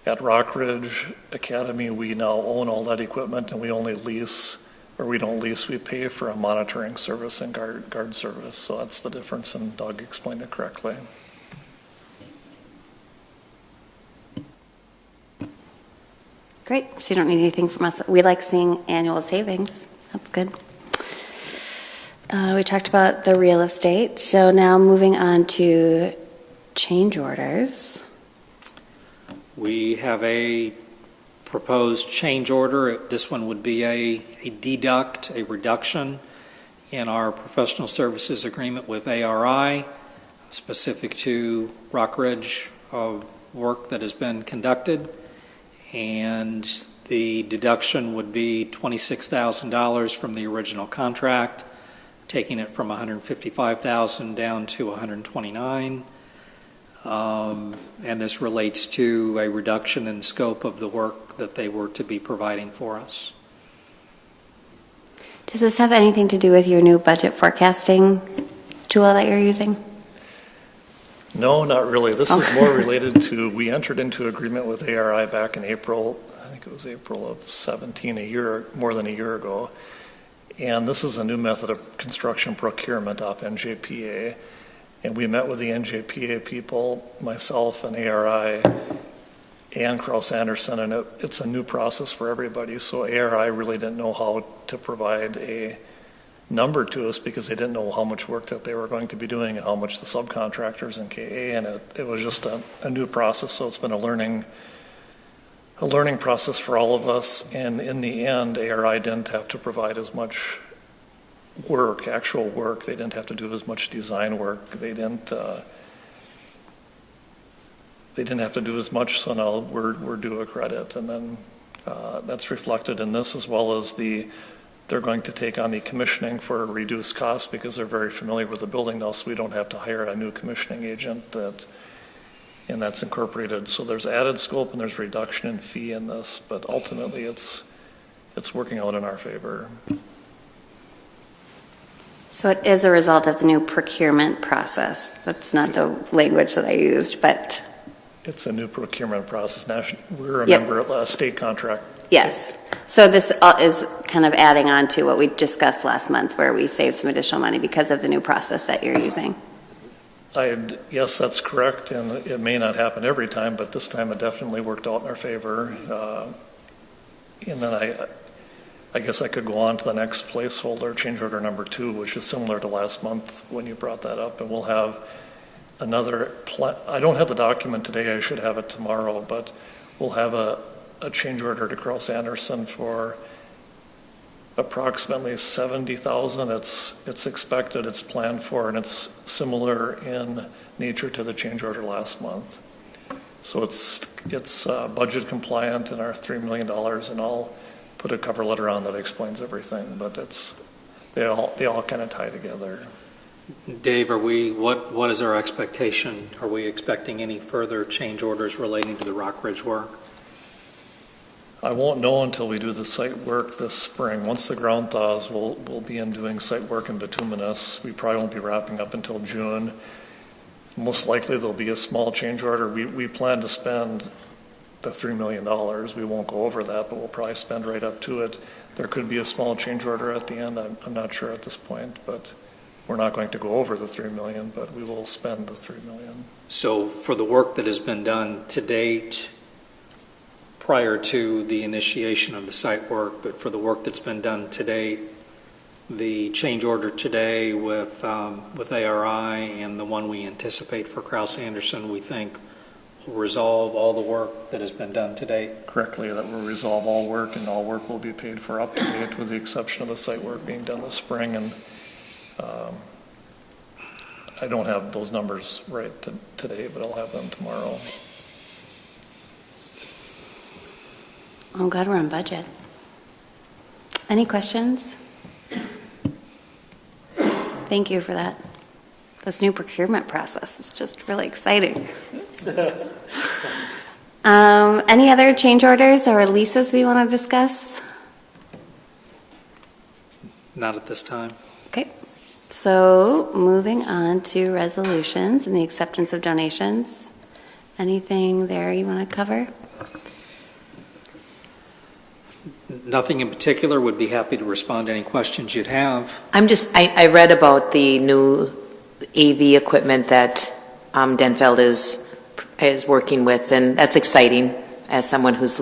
at Rock Ridge Academy, we now own all that equipment, and we only lease, or we don't lease, we pay for a monitoring service and guard service. So that's the difference, and Doug explained it correctly. Great. So you don't need anything from us. We like seeing annual savings. That's good. We talked about the real estate. So now moving on to change orders. We have a proposed change order. This one would be a reduction in our professional services agreement with ARI, specific to Rock Ridge work that has been conducted. And the deduction would be $26,000 from the original contract, taking it from $155,000 down to $129,000. And this relates to a reduction in scope of the work that they were to be providing for us. Does this have anything to do with your new budget forecasting tool that you're using? No, not really. This is more related to, we entered into agreement with ARI back in April, I think it was April of 17, more than a year ago. And this is a new method of construction procurement off NJPA. And we met with the NJPA people, myself and ARI and Kraus Anderson, and it's a new process for everybody. So ARI really didn't know how to provide a number to us because they didn't know how much work that they were going to be doing and how much the subcontractors and KA, and it was just a new process. So it's been a learning process for all of us. And in the end, ARI didn't have to provide as much work, actual work. They didn't have to do as much design work. They didn't they didn't have to do as much, so now we're due a credit. And then that's reflected in this, as well as they're going to take on the commissioning for a reduced cost because they're very familiar with the building now, so we don't have to hire a new commissioning agent, and that's incorporated. So there's added scope and there's reduction in fee in this, but ultimately it's working out in our favor. So it is a result of the new procurement process. That's not the language that I used, but... It's a new procurement process. We're a member of a state contract. Yes. So this is kind of adding on to what we discussed last month, where we saved some additional money because of the new process that you're using. Yes, that's correct, and it may not happen every time, but this time it definitely worked out in our favor. And then I guess I could go on to the next placeholder, change order number 2, which is similar to last month when you brought that up, and we'll have another I don't have the document today, I should have it tomorrow, but we'll have a change order to Cross Anderson for approximately $70,000. It's expected, it's planned for, and it's similar in nature to the change order last month. So it's budget compliant in our $3 million, and I'll put a cover letter on that explains everything, but they all kind of tie together. Dave, what is our expectation? Are we expecting any further change orders relating to the Rock Ridge work? I won't know until we do the site work this spring. Once the ground thaws, we'll be in doing site work in bituminous. We probably won't be wrapping up until June. Most likely there'll be a small change order. We plan to spend the $3 million. We won't go over that, but we'll probably spend right up to it. There could be a small change order at the end. I'm not sure at this point, but we're not going to go over the $3 million, but we will spend the $3 million. So for the work that has been done to date, prior to the initiation of the site work, but for the work that's been done to date, the change order today with ARI and the one we anticipate for Krause Anderson, we think will resolve all the work that has been done to date? Correctly, that will resolve all work, and all work will be paid for up to date, with the exception of the site work being done this spring. And I don't have those numbers right today, but I'll have them tomorrow. I'm glad we're on budget. Any questions? Thank you for that. This new procurement process is just really exciting. Any other change orders or leases we want to discuss? Not at this time. Okay. So moving on to resolutions and the acceptance of donations. Anything there you want to cover? Nothing in particular. Would be happy to respond to any questions you'd have. I read about the new AV equipment that Denfeld is working with, and that's exciting as someone who's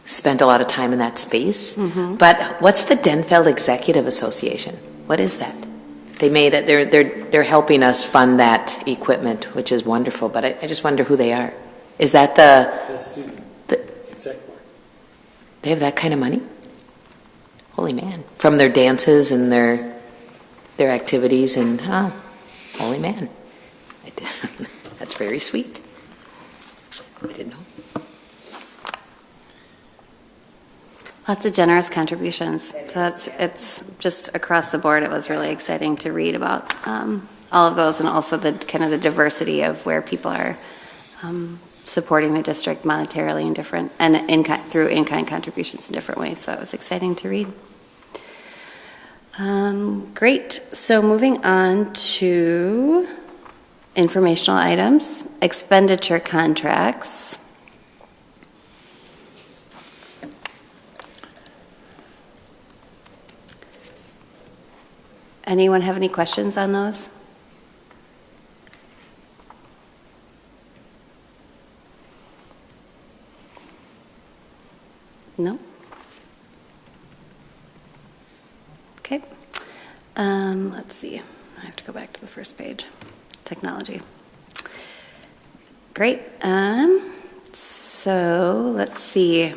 spent a lot of time in that space. Mm-hmm. But what's the Denfeld Executive Association? What is that? They made it. They're helping us fund that equipment, which is wonderful. But I just wonder who they are. Is that the student exec board? They have that kind of money? Holy man! From their dances and their activities, and holy man, that's very sweet. I didn't know. Lots of generous contributions. So it's just across the board. It was really exciting to read about all of those, and also the kind of the diversity of where people are supporting the district monetarily in different, and through in-kind contributions in different ways. So it was exciting to read. Great. So moving on to informational items, expenditure contracts. Anyone have any questions on those? No? Okay. Let's see. I have to go back to the first page. Technology. Great. So let's see.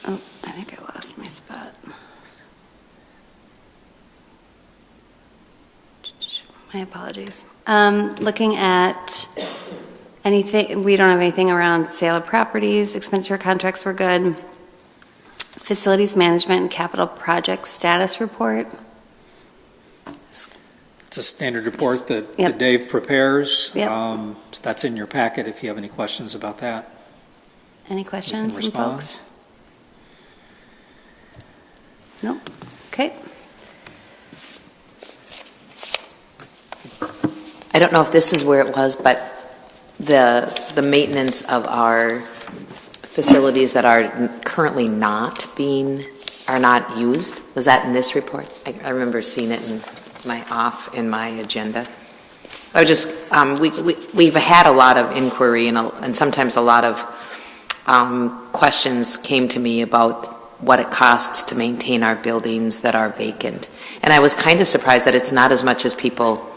Oh, I think I lost my spot. My apologies. Looking at anything, we don't have anything around sale of properties, expenditure contracts were good. Facilities management and capital project status report. It's a standard report that Yep. Dave prepares. Yep. So that's in your packet if you have any questions about that. Any questions from respond. folks? No? Okay. I don't know if this is where it was, but the maintenance of our facilities that are currently not used, was that in this report? I remember seeing it in my agenda. I just, we've had a lot of inquiry and sometimes a lot of questions came to me about what it costs to maintain our buildings that are vacant. And I was kind of surprised that it's not as much as people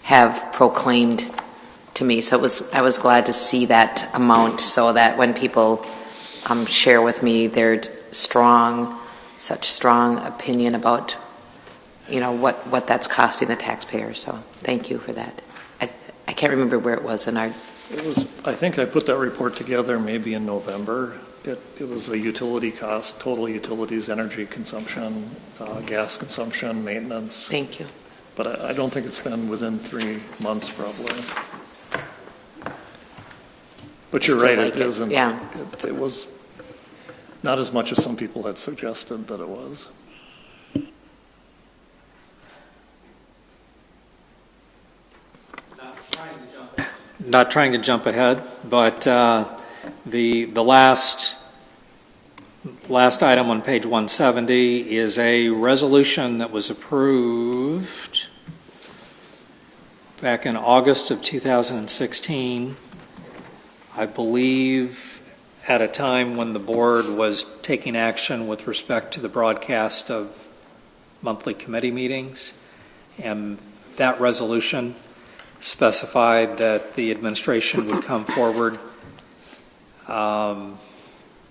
have proclaimed to me. So I was glad to see that amount so that when people share with me their such strong opinion about, what that's costing the taxpayer. So thank you for that. I can't remember where it was in our... I think I put that report together maybe in November. It was a utility cost, total utilities, energy consumption, gas consumption, maintenance. Thank you. But I don't think it's been within 3 months probably. But you're right, it isn't. Yeah. It was not as much as some people had suggested that it was. Not trying to jump ahead, but the last item on page 170 is a resolution that was approved back in August of 2016, I believe at a time when the board was taking action with respect to the broadcast of monthly committee meetings, and that resolution specified that the administration would come forward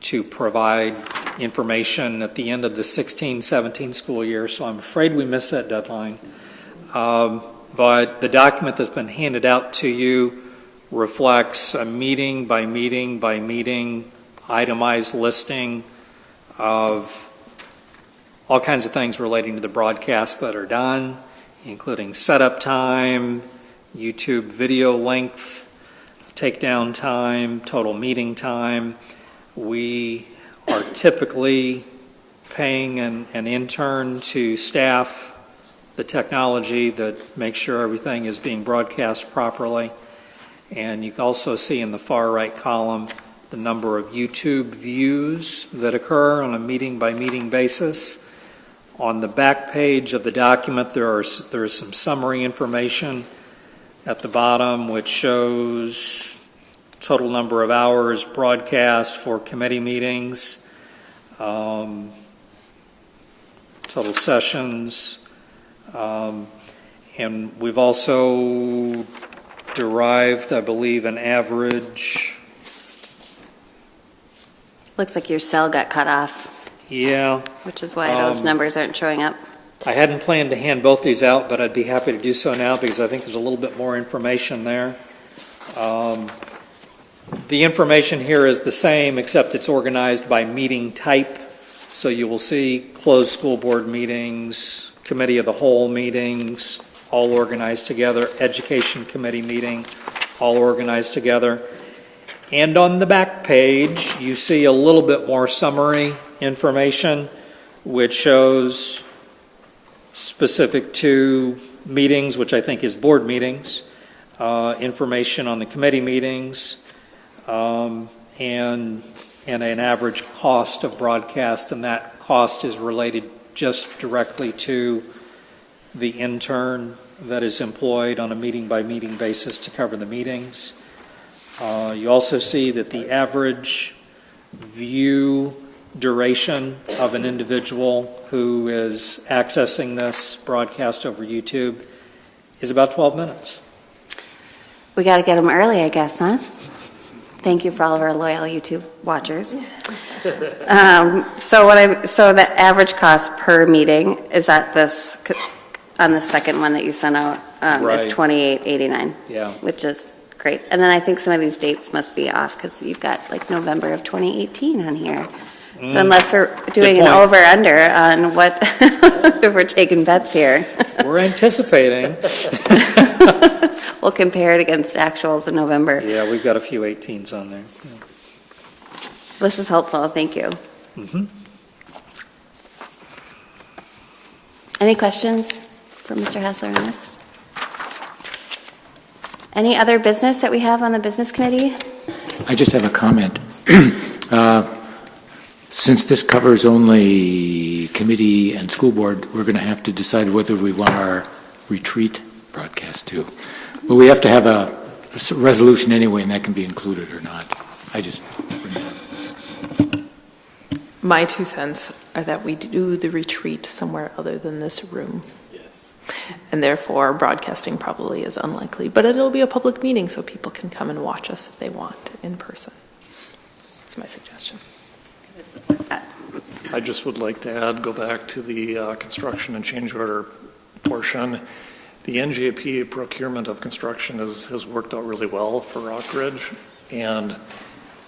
to provide information at the end of the 16-17 school year. So I'm afraid we missed that deadline. But the document that's been handed out to you reflects a meeting by meeting by meeting itemized listing of all kinds of things relating to the broadcasts that are done, including setup time, YouTube video length, takedown time, total meeting time. We are typically paying an intern to staff the technology that makes sure everything is being broadcast properly. And you can also see in the far right column the number of YouTube views that occur on a meeting by meeting basis. On the back page of the document there is some summary information at the bottom, which shows total number of hours broadcast for committee meetings, total sessions, and we've also derived, I believe, an average. Looks like your cell got cut off. Yeah. Which is why those numbers aren't showing up. I hadn't planned to hand both these out, but I'd be happy to do so now because I think there's a little bit more information there. The information here is the same, except it's organized by meeting type. So you will see closed school board meetings, committee of the whole meetings, all organized together, education committee meeting, all organized together. And on the back page, you see a little bit more summary information, which shows specific to meetings, which I think is board meetings, information on the committee meetings, and an average cost of broadcast, and that cost is related just directly to the intern that is employed on a meeting by meeting basis to cover the meetings. You also see that the average view duration of an individual who is accessing this broadcast over YouTube is about 12 minutes. We got to get them early, I guess, huh? Thank you for all of our loyal YouTube watchers. So the average cost per meeting is at this. on the second one that you sent out, Right. is 2889. Yeah. Which is great. And then I think some of these dates must be off because you've got like November of 2018 on here. So unless we're doing an point. over-under on what, if we're taking bets here. We're anticipating. We'll compare it against actuals in November. Yeah, we've got a few 18s on there. Yeah. This is helpful, thank you. Mm-hmm. Any questions for Mr. Hassler on this? Any other business that we have on the business committee? I just have a comment. Since this covers only committee and school board, we're going to have to decide whether we want our retreat broadcast too. But we have to have a resolution anyway, and that can be included or not. I just bring that up. My 2 cents are that we do the retreat somewhere other than this room. Yes. And therefore, broadcasting probably is unlikely. But it'll be a public meeting, so people can come and watch us if they want in person. That's my suggestion. I just would like to add, go back to the construction and change order portion. The NJP procurement of construction has worked out really well for Rockridge, and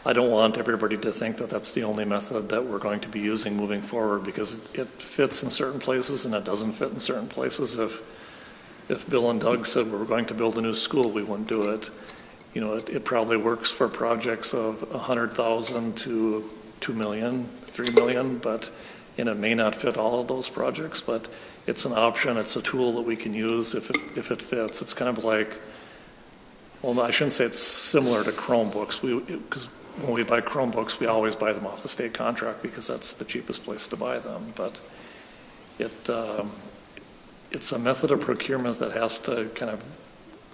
I don't want everybody to think that that's the only method that we're going to be using moving forward, because it fits in certain places and it doesn't fit in certain places. If Bill and Doug said we were going to build a new school, we wouldn't do it. You know, it probably works for projects of 100,000 to 2 million, 3 million, and it may not fit all of those projects, but it's an option, it's a tool that we can use if it fits. It's kind of like, well, I shouldn't say it's similar to Chromebooks, because when we buy Chromebooks, we always buy them off the state contract because that's the cheapest place to buy them, but it's a method of procurement that has to kind of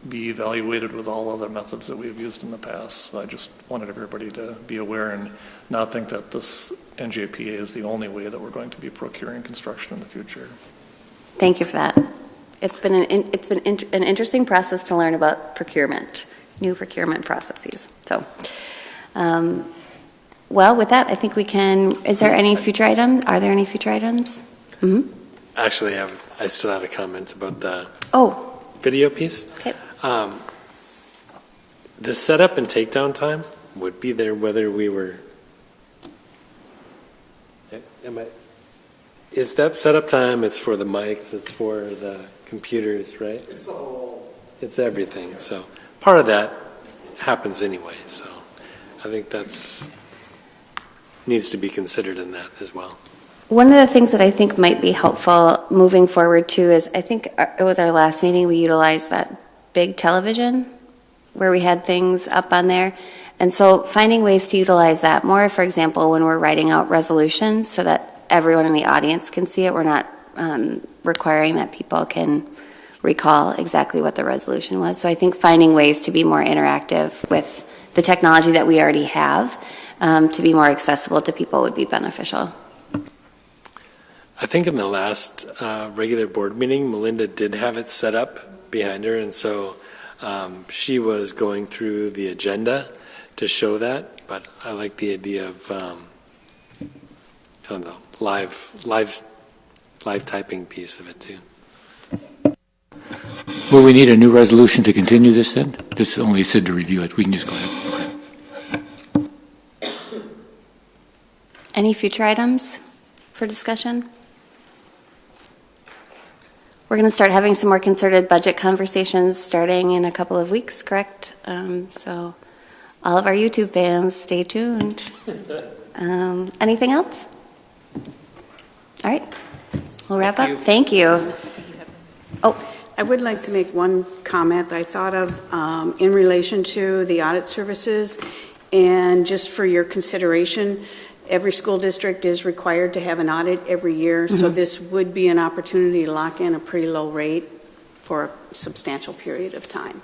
be evaluated with all other methods that we've used in the past. So I just wanted everybody to be aware and not think that this NJPA is the only way that we're going to be procuring construction in the future. Thank you for that. It's been an interesting process to learn about procurement, new procurement processes. So, well, with that, I think we can. Is there any future items? Are there any future items? Mm-hmm. Actually, I still have a comment about the video piece. Okay. The setup and takedown time would be there whether we were. Is that setup time? It's for the mics. It's for the computers, right? It's the whole. It's everything. So part of that happens anyway. So I think that's needs to be considered in that as well. One of the things that I think might be helpful moving forward too is I think with our last meeting we utilized that big television where we had things up on there. And so finding ways to utilize that more, for example, when we're writing out resolutions so that everyone in the audience can see it. We're not requiring that people can recall exactly what the resolution was. So I think finding ways to be more interactive with the technology that we already have to be more accessible to people would be beneficial. I think in the last regular board meeting, Melinda did have it set up behind her, and so she was going through the agenda to show that, but I like the idea of kind of the live typing piece of it too. Will we need a new resolution to continue this then? This only said to review it. We can just go ahead. Okay. Any future items for discussion? We're going to start having some more concerted budget conversations starting in a couple of weeks, correct? So all of our YouTube fans, stay tuned. Anything else? All right, we'll wrap up. Thank you. Oh, I would like to make one comment I thought of in relation to the audit services, and just for your consideration, every school district is required to have an audit every year, so this would be an opportunity to lock in a pretty low rate for a substantial period of time.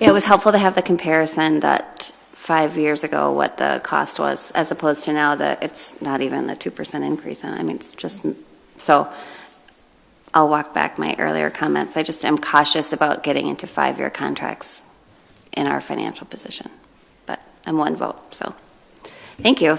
Yeah, it was helpful to have the comparison that 5 years ago what the cost was, as opposed to now that it's not even a 2% increase. I mean, it's just, so I'll walk back my earlier comments. I just am cautious about getting into 5-year contracts in our financial position, but I'm one vote, so thank you.